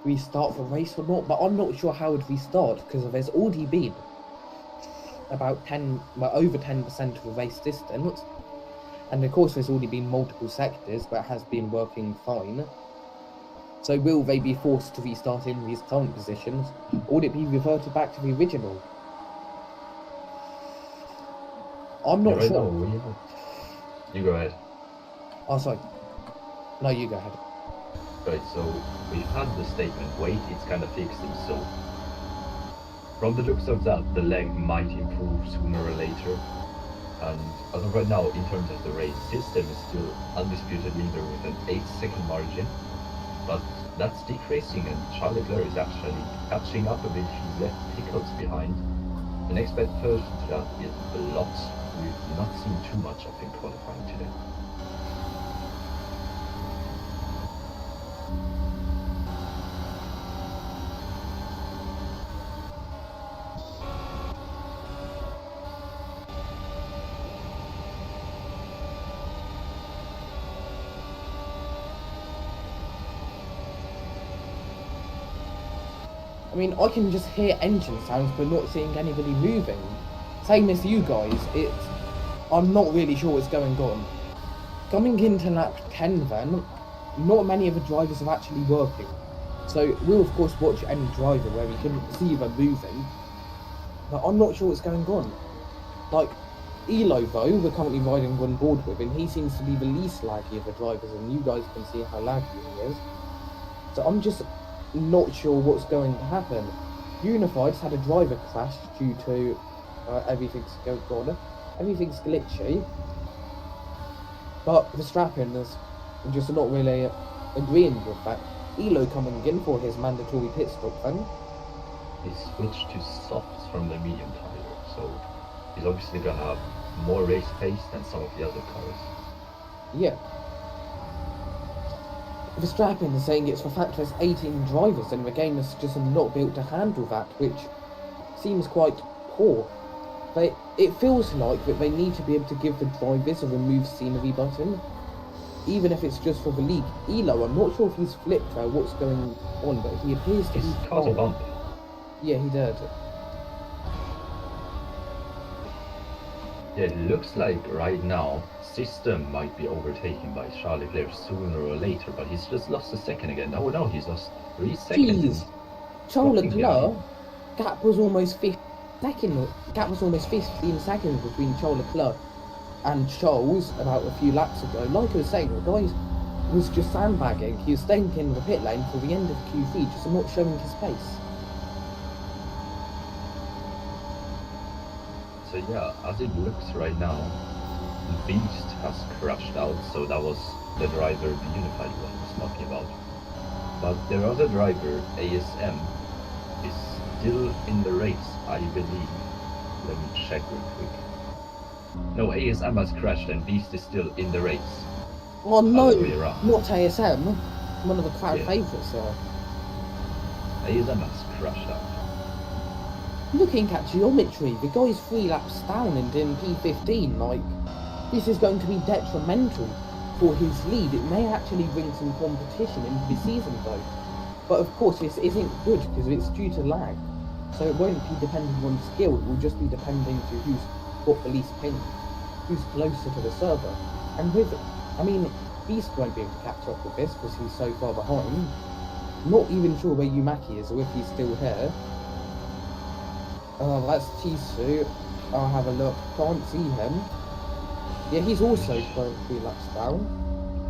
restart the race or not, but I'm not sure how it would restart, because there's already been about over 10% of the race distance, and of course there's already been multiple sectors that has been working fine. So will they be forced to restart in these current positions, or would it be reverted back to the original? I'm not sure. No, you go ahead. Oh, sorry. No, you go ahead. Right, so we've had the statement, wait, it's kind of fixed, so from the looks of that, the leg might improve sooner or later. And as of right now, in terms of the race, System is still undisputed leader with an 8-second margin, but that's decreasing, and Charles Leclerc is actually catching up a bit. He's left Pickles behind, The next best person to that is a lot. We've not seen too much of in qualifying today. I mean, I can just hear engine sounds, but not seeing anybody moving. Same as you guys, I'm not really sure what's going on. Coming into lap 10 then, not many of the drivers are actually working. So we'll of course watch any driver where we can see them moving, but I'm not sure what's going on. Like, Elo though, we're currently riding on board with, and he seems to be the least laggy of the drivers, and you guys can see how laggy he is. So I'm just not sure what's going to happen. Unified's had a driver crash due to everything's going on. Everything's glitchy. But Verstappen is just not really agreeing with that. Elo coming in for his mandatory pit stop then. He switched to softs from the medium tire, so he's obviously gonna have more race pace than some of the other cars. Yeah. Verstappen is saying it's the fact there's 18 drivers and the game is just not built to handle that, which seems quite poor. It feels like that they need to be able to give the drivers a remove scenery button, even if it's just for the league. Elo, I'm not sure if he's flipped or what's going on, but he appears to be... He's caused a bump. Yeah, he did. Yeah, it looks like right now System might be overtaken by Charles Leclerc sooner or later, but he's just lost a second again. No, he's lost 3 seconds. Jeez, Charles Leclerc, gap was almost 15 seconds between Charles Leclerc and Charles about a few laps ago. Like I was saying, the guy was just sandbagging. He was staying in the pit lane for the end of Q3, just not showing his pace. So yeah, as it looks right now, Beast has crashed out, so that was the driver the Unified one was talking about. But their other driver, ASM, is still in the race, I believe. Let me check real quick. No, ASM has crashed and Beast is still in the race. Oh no, not ASM. One of the crowd favourites there. ASM has crashed out. Looking at geometry, the guy's 3 laps down and in P15, like, this is going to be detrimental for his lead. It may actually bring some competition into the season though. But of course this isn't good because it's due to lag. So it won't be depending on skill, it will just be depending to who's got the least ping, who's closer to the server. And Beast won't be able to catch up with this because he's so far behind. Not even sure where Yumaki is or if he's still here. That's Tisu. I'll have a look. Can't see him. Yeah, he's also 3 laps down.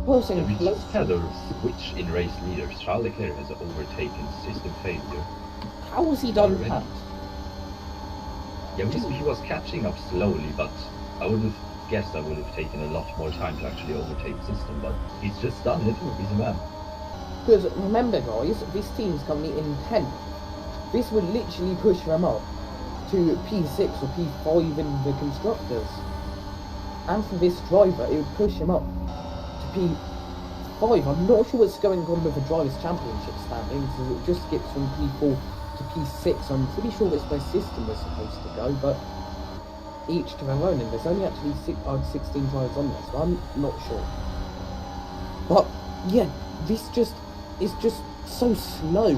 Passing we close. Just had a switch in race leaders. Charles Leclerc has overtaken System failure. How has he done that? Yeah, he was catching up slowly, but I would have guessed that would have taken a lot more time to actually overtake System, but he's just done it. He's a man. Because remember guys, this team's currently in 10th. This would literally push them up to P6 or P5 in the constructors. And for this driver, it would push him up to P5. I'm not sure what's going on with the Drivers' Championship standings, as it just skips from P4 to P6. I'm pretty sure that's where System was supposed to go, but each to their own, and there's only actually 16 drivers on this, so I'm not sure. But yeah, this is just so slow.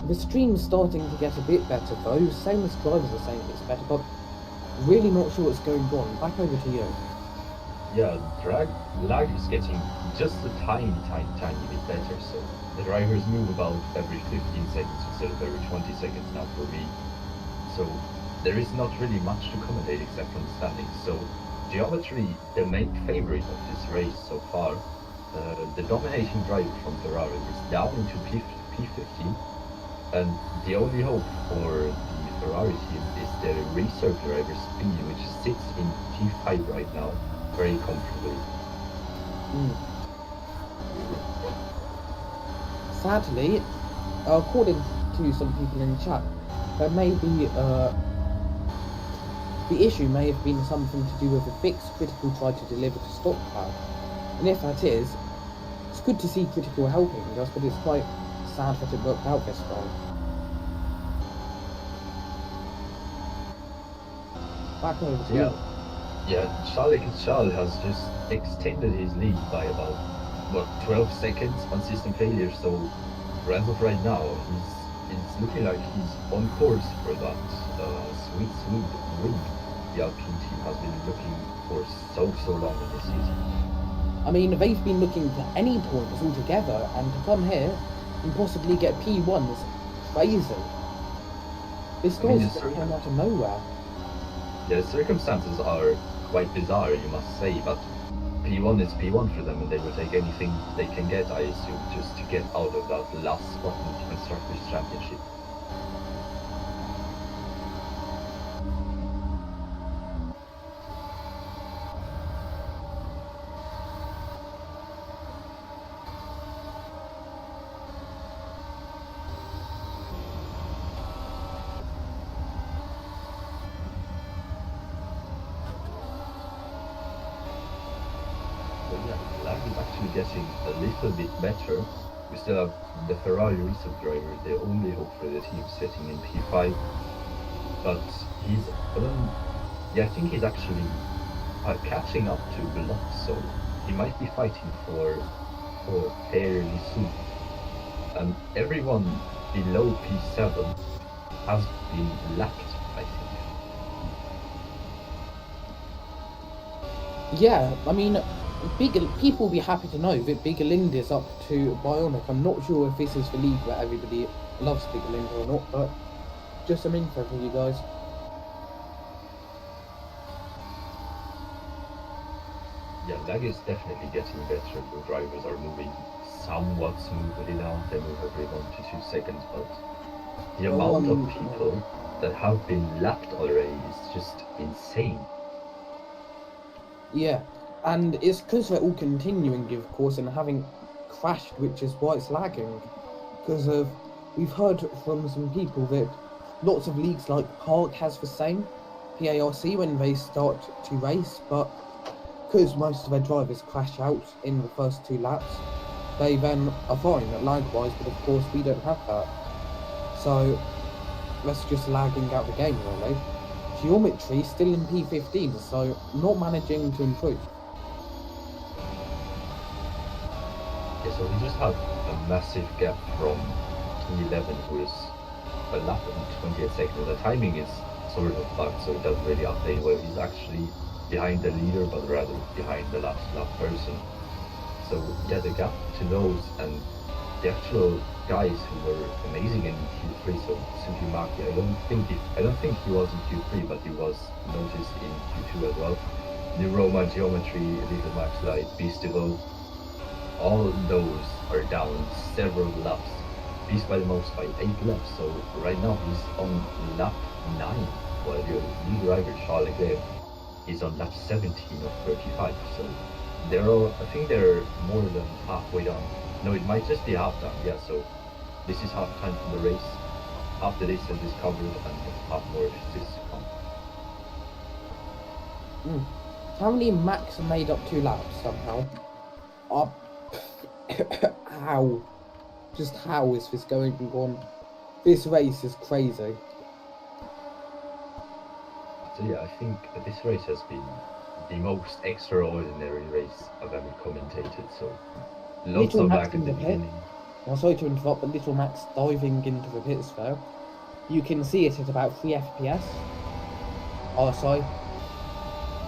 The stream's starting to get a bit better though, same as drivers are saying it's better, but really not sure what's going on. Back over to you. Yeah, lag is getting just a tiny bit better, so the drivers move about every 15 seconds instead of every 20 seconds now for me. So there is not really much to commentate except from the standings. So geometry, the main favorite of this race so far, the dominating driver from Ferrari is down into P15. And the only hope for the Ferrari team is the reserve driver Speed, which sits in P5 right now, very comfortably. Sadly, according to some people in chat, there may be The issue may have been something to do with a fix Critical tried to deliver to Stockpile. And if that is, it's good to see Critical helping us, but it's quite sad that it worked out this way. Back over to you. Yeah, Charles has just extended his lead by about, 12 seconds on system failure, so as of right now, it's looking like he's on course for that sweet win the Alpine team has been looking for so long in this season. I mean, they've been looking for any points altogether, and to come here and possibly get P1 is crazy. This guy's just came out of nowhere. Yeah, the circumstances are quite bizarre, you must say, but P1 is P1 for them, and they will take anything they can get, I assume, just to get out of that last spot in the Constructors' Championship. Actually getting a little bit better. We still have the Ferrari reserve driver, the only hope for the team, sitting in P5. But he's, I think he's actually catching up to Block, so he might be fighting for fairly soon. And everyone below P7 has been lapped, I think. Yeah, I mean, people will be happy to know that Bigalind is up to Bionic. I'm not sure if this is the league where everybody loves Bigalind or not, but just some info for you guys. Yeah, lag is definitely getting better. The drivers are moving somewhat smoothly now. They move every 1 to 2 seconds, but the amount of people that have been lapped already is just insane. Yeah. And it's because they're all continuing, of course, and having crashed, which is why it's lagging. Because we've heard from some people that lots of leagues like Park has the same, PARC, when they start to race, but because most of their drivers crash out in the first 2 laps, they then are fine lag-wise, but of course we don't have that. So that's just lagging out the game, really. Geometry still in P15, so not managing to improve. So we just have a massive gap from P11, who is a lap and 28 seconds. The timing is sort of bugged, so it doesn't really update where he's actually behind the leader, but rather behind the last lap person. So yeah, the gap to those and the actual guys who were amazing in Q3. So Suki Maki, I don't think he was in Q3, but he was noticed in Q2 as well. New Roma, Geometry, Little Max Light, Beastival. All those are down several laps. Beast by the most by 8 laps, so right now he's on lap 9, while the lead driver Charles Leclerc is on lap 17 of 35. So I think they're more than halfway down. No, it might just be half time. Yeah, so this is half time for the race. After this is covered and half more is to come. How many Max made up 2 laps somehow? How? Just how is this going on? This race is crazy. So yeah, I think this race has been the most extraordinary race I've ever commentated. So lots of lag in the beginning. I'm sorry to interrupt, but Little Max diving into the pits though. You can see it at about 3 FPS. RSI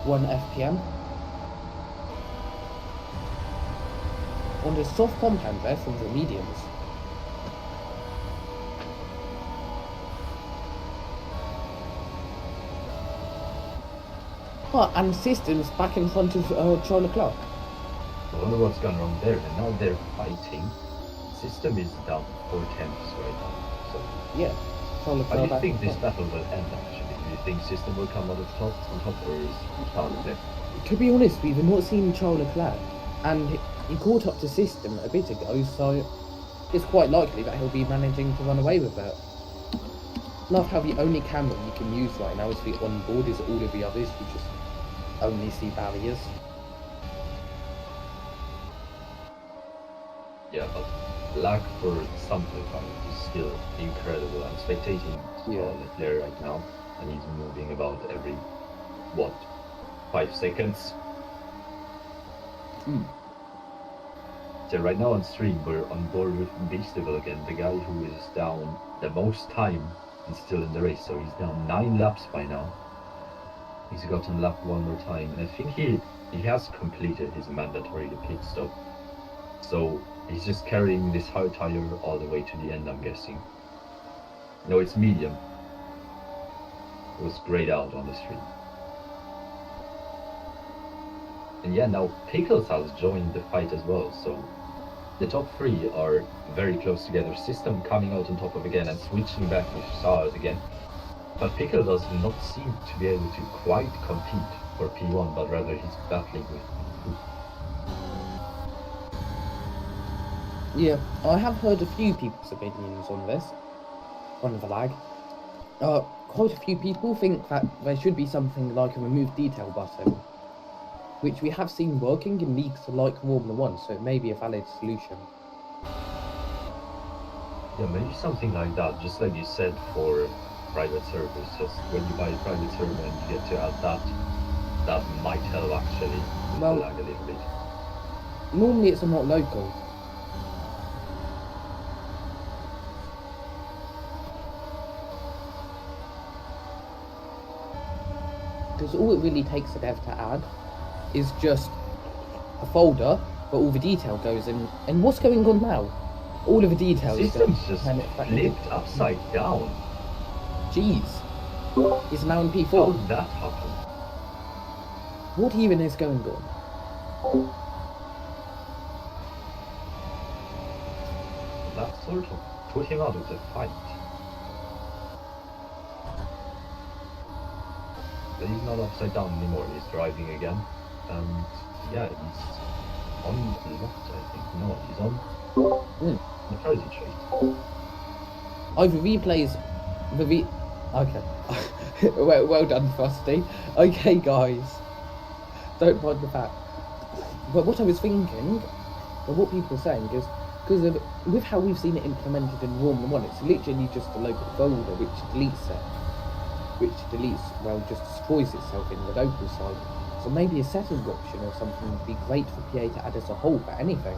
1 FPM. On the soft compound there from the mediums. And Systems back in front of Charles Leclerc. I wonder what's gone wrong there, and now they're fighting. System is down 4 tenths right now. So yeah, Charles Leclerc. How do you think this battle will end actually? Do you think System will come out on top, or is Charles Leclerc? To be honest, we've not seen Charles Leclerc, and he caught up to System a bit ago, so it's quite likely that he'll be managing to run away with it. love how the only camera you can use right now is the onboard, is all of the others you just only see barriers. Yeah, but lag for Simplifying is still incredible. I'm spectating Leclerc right now, and he's moving about every, 5 seconds? So right now on stream, we're on board with Beastable again, the guy who is down the most time and still in the race. So he's down 9 laps by now. He's gotten lap 1 more time, and I think he has completed his mandatory pit stop. So he's just carrying this hard tire all the way to the end, I'm guessing. No, it's medium. It was grayed out on the street. And yeah, now Pickles has joined the fight as well, so the top 3 are very close together. System coming out on top of again and switching back with Saad again. But Pickle does not seem to be able to quite compete for P1, but rather he's battling with Pooh. Yeah, I have heard a few people's opinions on this, on the lag. Quite a few people think that there should be something like a remove detail button, which we have seen working in leagues like Formula 1, so it may be a valid solution. Yeah, maybe something like that, just like you said for private servers. Just when you buy a private server and you get to add that might help actually with the lag a little bit. Normally it's not local. Because all it really takes a dev to add is just a folder where all the detail goes in. And what's going on now? All of the details. System's just flipped upside down. Jeez. It's now in P4. How did that happen? What even is going on? That sort of put him out of the fight. But he's not upside down anymore, he's driving again. And yeah, he's on left, I think. No, he's on the Prezi trait. Oh, the replays. Okay. well done, Frosty. Okay, guys. Don't mind the fact. But what I was thinking, and what people are saying is, because with how we've seen it implemented in Formula 1, it's literally just a local folder which deletes it. Just destroys itself in the local side. So maybe a setting option or something would be great for PA to add as a whole for anything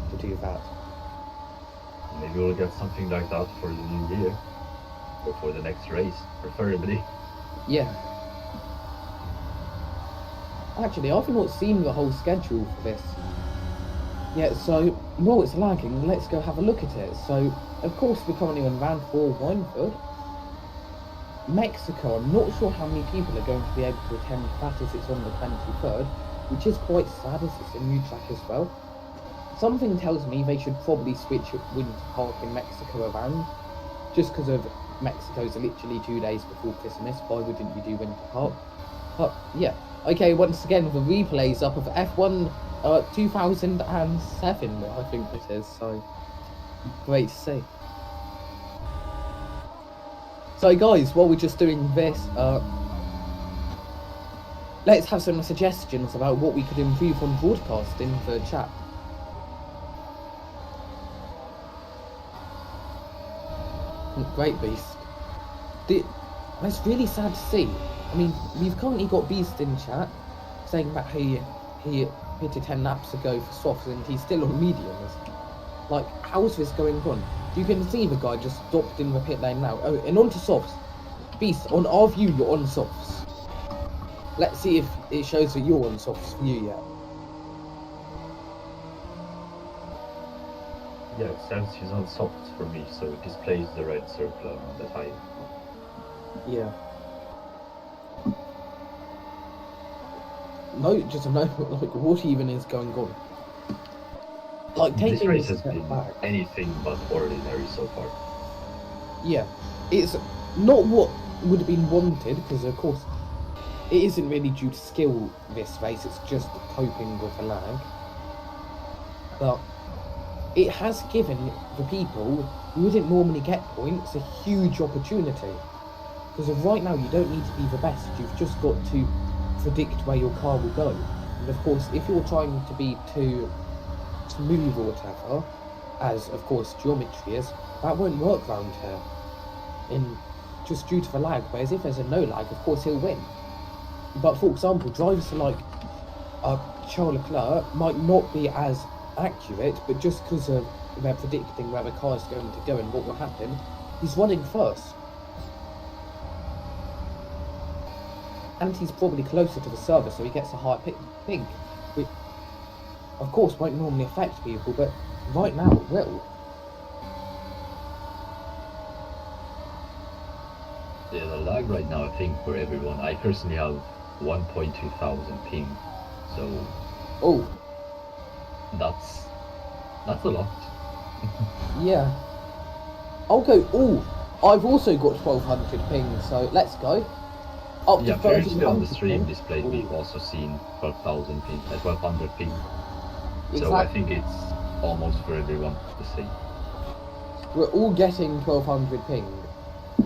to do that. Maybe we'll get something like that for the new year, or for the next race, preferably. Yeah. Actually, I've not seen the whole schedule for this. Yeah, so, while it's lagging, let's go have a look at it. So, of course, we're currently on round 4 Wynford. Mexico, I'm not sure how many people are going to be able to attend that as it's on the 23rd, which is quite sad as it's a new track as well. Something tells me they should probably switch Winter Park in Mexico around, just because of Mexico's literally 2 days before Christmas. Why wouldn't you do Winter Park? But yeah, okay, once again the replays up of F1 2007, I think it is, so great to see. So guys, while we're just doing this, let's have some suggestions about what we could improve on broadcasting for chat. Great Beast. It's really sad to see. I mean, we've currently got Beast in chat saying that he pitted 10 laps ago for softs and he's still on mediums. Like, how is this going on? You can see the guy just stopped in the pit lane now. Oh, and on to softs. Beast, on our view, you're on softs. Let's see if it shows that you're on softs for you yet. Yeah, it says he's on softs for me, so it displays the red circle on the tire. Yeah. No, just a note, like, what even is going on? Like, taking this race has been back, anything but ordinary so far. Yeah, it's not what would have been wanted, because of course it isn't really due to skill this race, it's just coping with the lag. But it has given the people who wouldn't normally get points a huge opportunity. Because right now you don't need to be the best, you've just got to predict where your car will go. And of course, if you're trying to be too smooth or whatever, as of course geometry is, that won't work round here. Just due to the lag, whereas if there's a no lag, of course he'll win. But for example, drivers like Charles Leclerc might not be as accurate, but just because of they're predicting where the car is going to go and what will happen, he's running first. And he's probably closer to the server, so he gets a higher ping, which of course won't normally affect people, but right now it will. Yeah, the lag right now, I think for everyone, I personally have 1.2 thousand ping, so Oh, that's a lot. yeah. I'll go. Oh, I've also got 1200 ping, so let's go. Up Yeah, to previously on the 1300 stream ping. displayed, we've also seen 12,000 ping, 1200 ping. Exactly. So I think it's almost for everyone the same. We're all getting 1200 ping.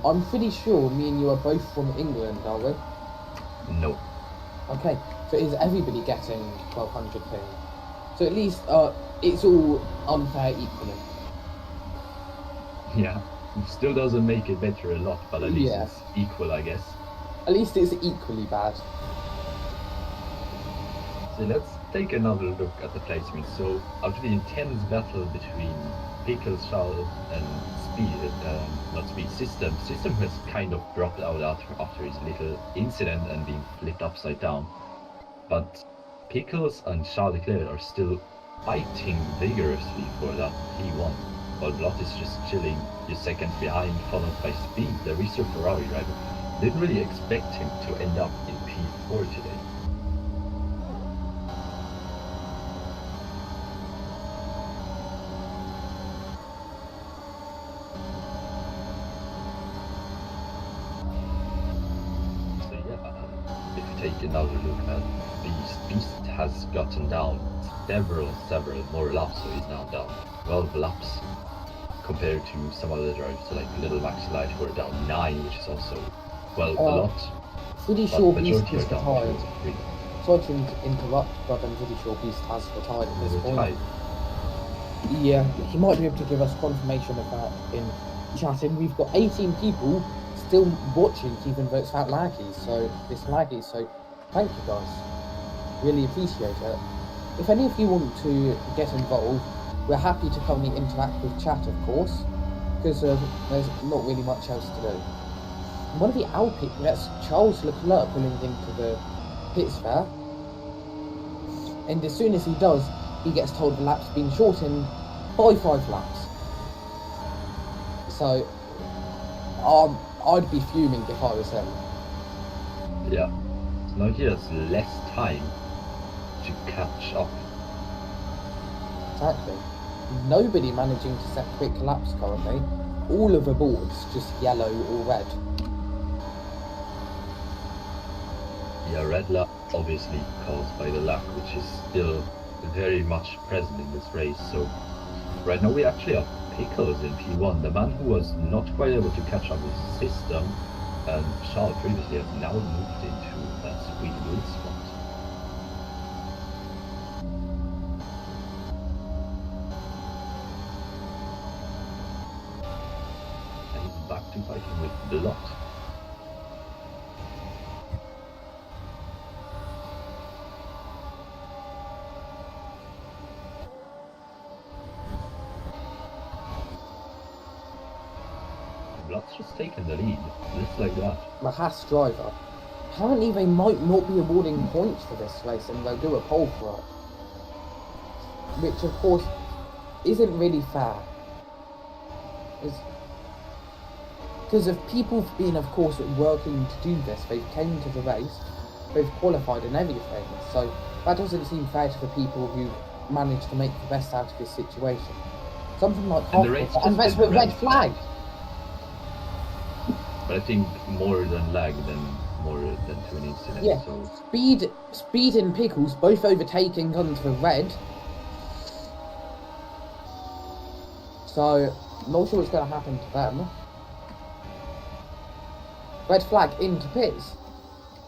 I'm pretty sure me and you are both from England, are we? No. Okay, so is everybody getting 1200 ping? So at least it's all unfair equally. Yeah, it still doesn't make it better a lot, but at least Yeah. it's equal, I guess. At least it's equally bad. So let's take another look at the placement. So after the intense battle between Pickles, Charles, and System has kind of dropped out after his little incident and being flipped upside down. But Pickles and Charles Leclerc are still fighting vigorously for that P1, while Blott is just chilling just seconds behind, followed by Speed, the reserve Ferrari driver. Didn't really expect him to end up in P4 today. So yeah, if you take another look at Beast has gotten down several more laps, so he's now down 12 laps compared to some other drivers, so like Little Maxi Light who are down 9, which is also, well, a lot. Pretty sure Beast Majority has are down retired. 3. Sorry to interrupt, but I'm pretty sure Beast has retired at this point. Yeah, he might be able to give us confirmation of that in chat. And we've got 18 people still watching, even though it's that laggy. So thank you guys. Really appreciate it. If any of you want to get involved, we're happy to currently interact with chat, of course, because there's not really much else to do. One of the Alpine, that's Charles Leclerc pulling into the pits there. And as soon as he does, he gets told the lap's been shortened by 5 laps. So, I'd be fuming if I was him. Yeah. Now he has less time to catch up. Exactly. Nobody managing to set quick laps currently. All of the boards just yellow or red. Yeah, red lap obviously caused by the lag, which is still very much present in this race. So right now we actually have Pickles in P1, the man who was not quite able to catch up with System, and Charles previously has now moved into that sweet lead spot. And he's back to fighting with Blott. Blott's just taken the lead, just like that. The Haas driver. Apparently they might not be awarding points for this race and they'll do a poll for it. Which of course isn't really fair. Because of people being, of course, working to do this, they've came to the race, they've qualified and everything. So that doesn't seem fair to the people who managed to make the best out of this situation. Something like and that's with red flag. But I think more than lag than to an incident. Yeah. So Speed and Pickles both overtaking onto the red. So, not sure what's going to happen to them. Red flag into pits.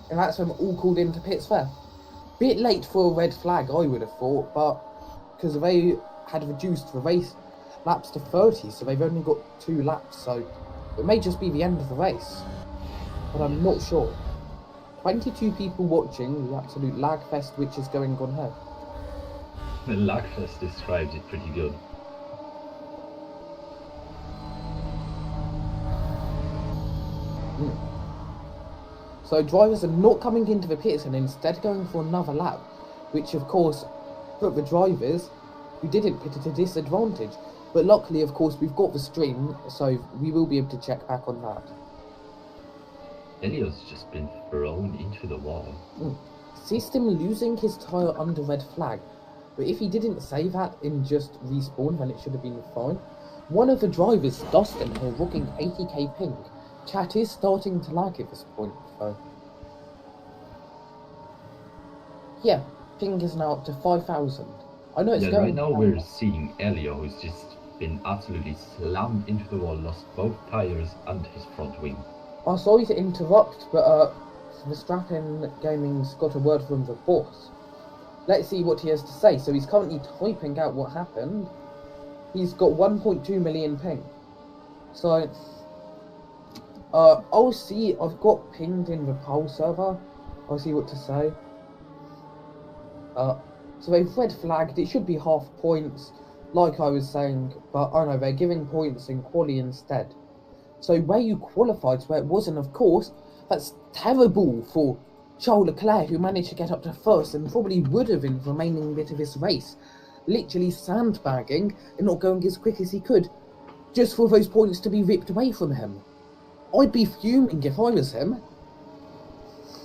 And that's them all called into pits there. Bit late for a red flag, I would have thought, but because they had reduced the race laps to 30, so they've only got 2 laps, so it may just be the end of the race. But I'm not sure. 22 people watching the absolute lag fest which is going on here. The Lagfest describes it pretty good. So drivers are not coming into the pits and instead going for another lap, which of course put the drivers who didn't pit at a disadvantage. But luckily, of course, we've got the stream, so we will be able to check back on that. Elio's just been thrown into the wall. System losing his tyre under red flag. But if he didn't say that in just respawn, then it should have been fine. One of the drivers, Dustin, here, rocking 80k ping. Chat is starting to lag at this point, though. Yeah, ping is now up to 5,000. I know it's going right now we're seeing Elio, who's just been absolutely slammed into the wall, lost both tyres and his front wing. I'm sorry to interrupt, but Verstappen Gaming's got a word from the boss. Let's see what he has to say. So he's currently typing out what happened. He's got 1.2 million ping. So, I'll see. I've got pinged in the poll server. I'll see what to say. So they've red flagged. It should be half points, like I was saying. But oh no, they're giving points in quali instead. So where you qualified, where it wasn't, of course, that's terrible for Charles Leclerc, who managed to get up to first and probably would have in the remaining bit of this race. Literally sandbagging and not going as quick as he could, just for those points to be ripped away from him. I'd be fuming if I was him.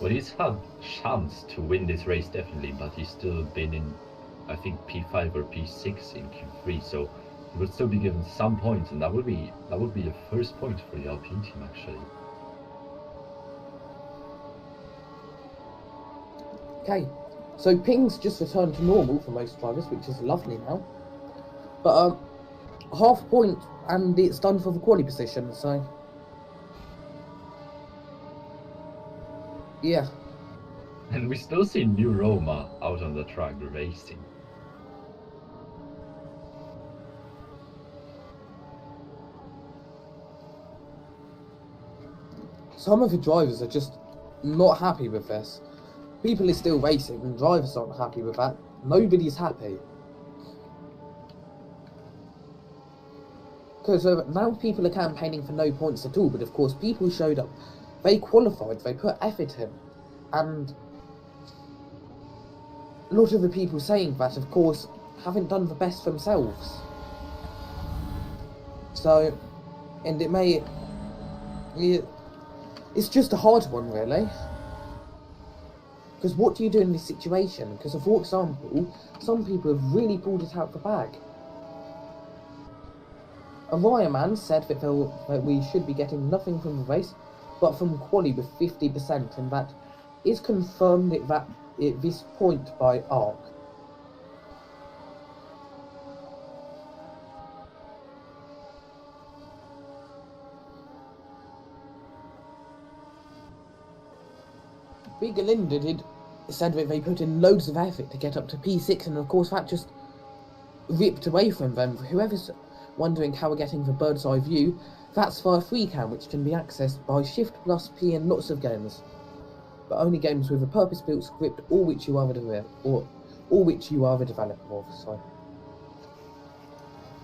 Well, he's had chance to win this race definitely, but he's still been in, I think, P5 or P6 in Q3, so he would still be given some points, and that would be the first point for the Alpine team actually. Okay, so ping's just returned to normal for most drivers, which is lovely now. But half point and it's done for the quali position, so yeah. And we still see New Roma out on the track racing. Some of the drivers are just not happy with this. People are still racing and drivers aren't happy with that. Nobody's happy. Because now people are campaigning for no points at all, but of course people showed up. They qualified, they put effort in. And a lot of the people saying that, of course, haven't done the best themselves. So, and it may... It's just a hard one, really. Because what do you do in this situation? Because, for example, some people have really pulled it out the bag. A Ryan man said that we should be getting nothing from the race, but from quali with 50%, and that is confirmed at this point by ARC. Big Linda said that they put in loads of effort to get up to P6, and of course that just ripped away from them. For whoever's wondering how we're getting the bird's eye view, that's via free cam, which can be accessed by Shift plus P in lots of games, but only games with a purpose-built script, or which you are a developer of. So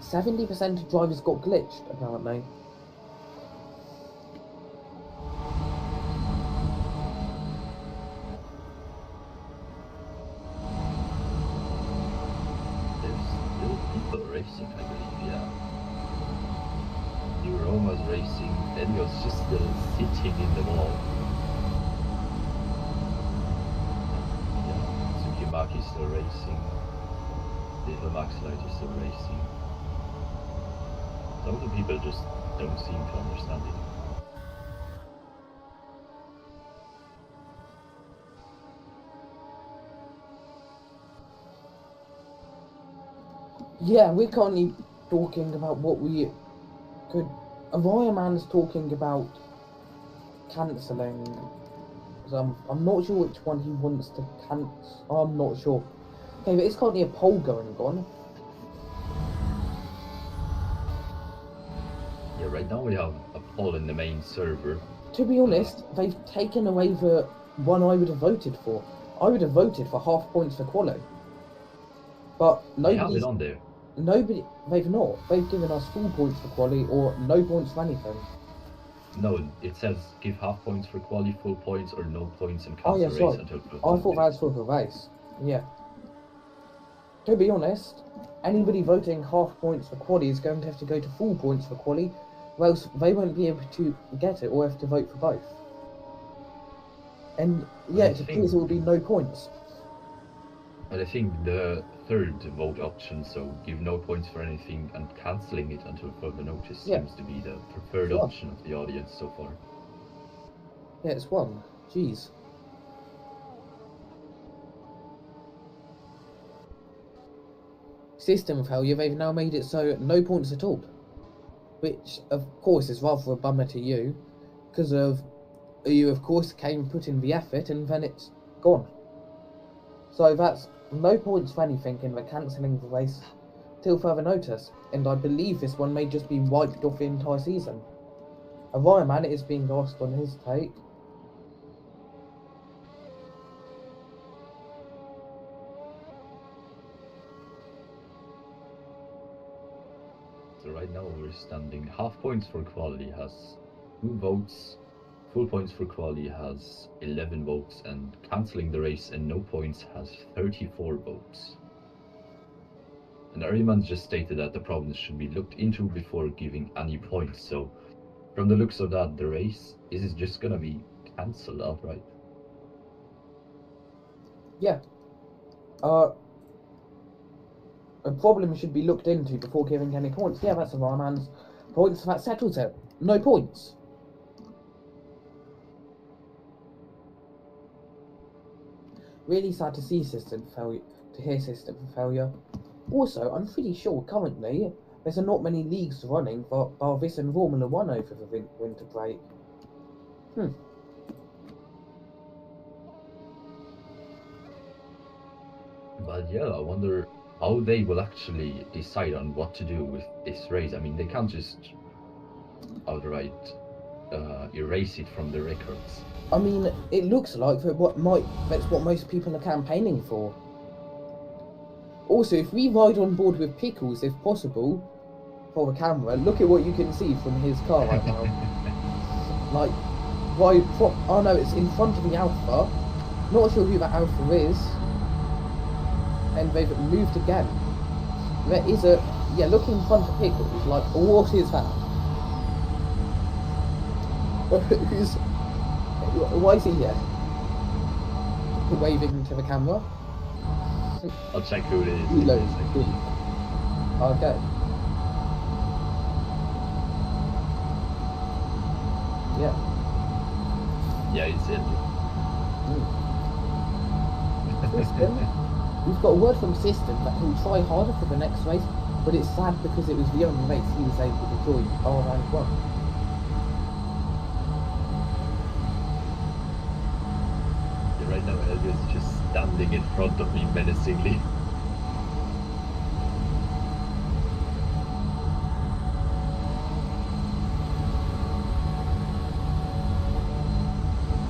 70% of drivers got glitched, apparently. Racing, I believe, yeah. New Roma's racing, Elio's just still sitting in the wall. Yeah, Tsukimaki's still racing. Little Maxlight is still racing. Some of the people just don't seem to understand it. Yeah, we're currently talking about what we could. Orion Man's talking about cancelling. So I'm not sure which one he wants to cancel. I'm not sure. Okay, but it's currently a poll going on. Yeah, right now we have a poll in the main server. To be honest, they've taken away the one I would have voted for. I would have voted for half points for quali. But They have nobody's... it on there. Nobody... They've not. They've given us full points for quali or no points for anything. No, it says give half points for quali, full points, or no points and Oh, cancel yes, race right. until I thought that was for the race. Yeah. To be honest, anybody voting half points for quali is going to have to go to full points for quali, or else they won't be able to get it or have to vote for both. And yeah, it appears there will be no points. But I think the third vote option, so give no points for anything and cancelling it until further notice, seems to be the preferred option of the audience so far. Yeah, it's one. Jeez. System failure, they've now made it so no points at all. Which, of course, is rather a bummer to you, because you, of course, put in the effort and then it's gone. So that's no points for anything in the cancelling the race till further notice, and I believe this one may just be wiped off the entire season. Orion Man is being asked on his take. So right now we're standing half points for quality has 2 votes, full points for quality has 11 votes, and cancelling the race and no points has 34 votes. And Ariman just stated that the problems should be looked into before giving any points, so from the looks of that, the race is just gonna be cancelled outright. Yeah. A problem should be looked into before giving any points. Yeah, that's Orion Man's points. That settles it. No points. Really sad to see system failure, to hear system failure. Also, I'm pretty sure currently there's not many leagues running, bar this and Formula 1 over the winter break. But yeah, I wonder how they will actually decide on what to do with this race. I mean, they can't just outright erase it from the records. I mean, it looks like that's what most people are campaigning for. Also, if we ride on board with Pickles, if possible, for the camera, look at what you can see from his car right now. Like, oh no, it's in front of the Alpha. Not sure who that Alpha is. And they've moved again. There is look in front of Pickles, like, what is that? Why is he here? Waving to the camera? I'll check who it is. Okay. Yeah. Yeah, it's in. System. We've got a word from System that he'll try harder for the next race, but it's sad because it was the only race he was able to join round 1. Yeah, right now Elio's just standing in front of me menacingly.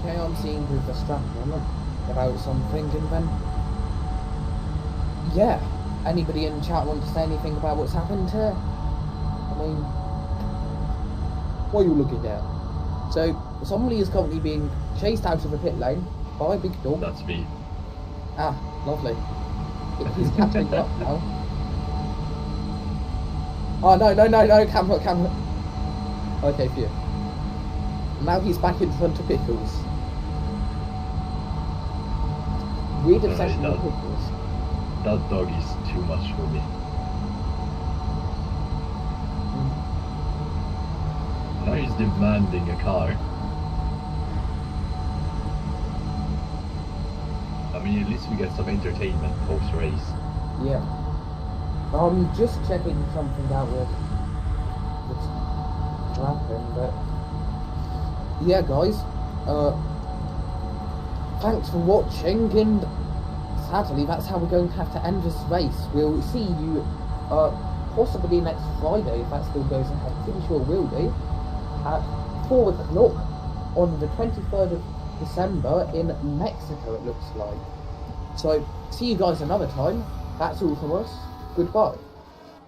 Okay, I'm seeing with the strap on about something, and then yeah, anybody in chat want to say anything about what's happened here? I mean, what are you looking at? So somebody is currently being chased out of the pit lane by a big dog. That's me. Ah, lovely. He's catching up now. Oh no, camera. Okay, phew. Now he's back in front of Pickles. Weird obsession with Pickles. That dog is too much for me. Now he's demanding a car. I mean, at least we get some entertainment post-race. Yeah. I'm just checking something out with what's happened, but yeah, guys. Thanks for watching, and sadly, that's how we're going to have to end this race. We'll see you possibly next Friday, if that still goes ahead. Pretty sure it will be, at 4 o'clock on the 23rd of December in Mexico, it looks like. So, see you guys another time. That's all from us. Goodbye.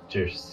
Cheers.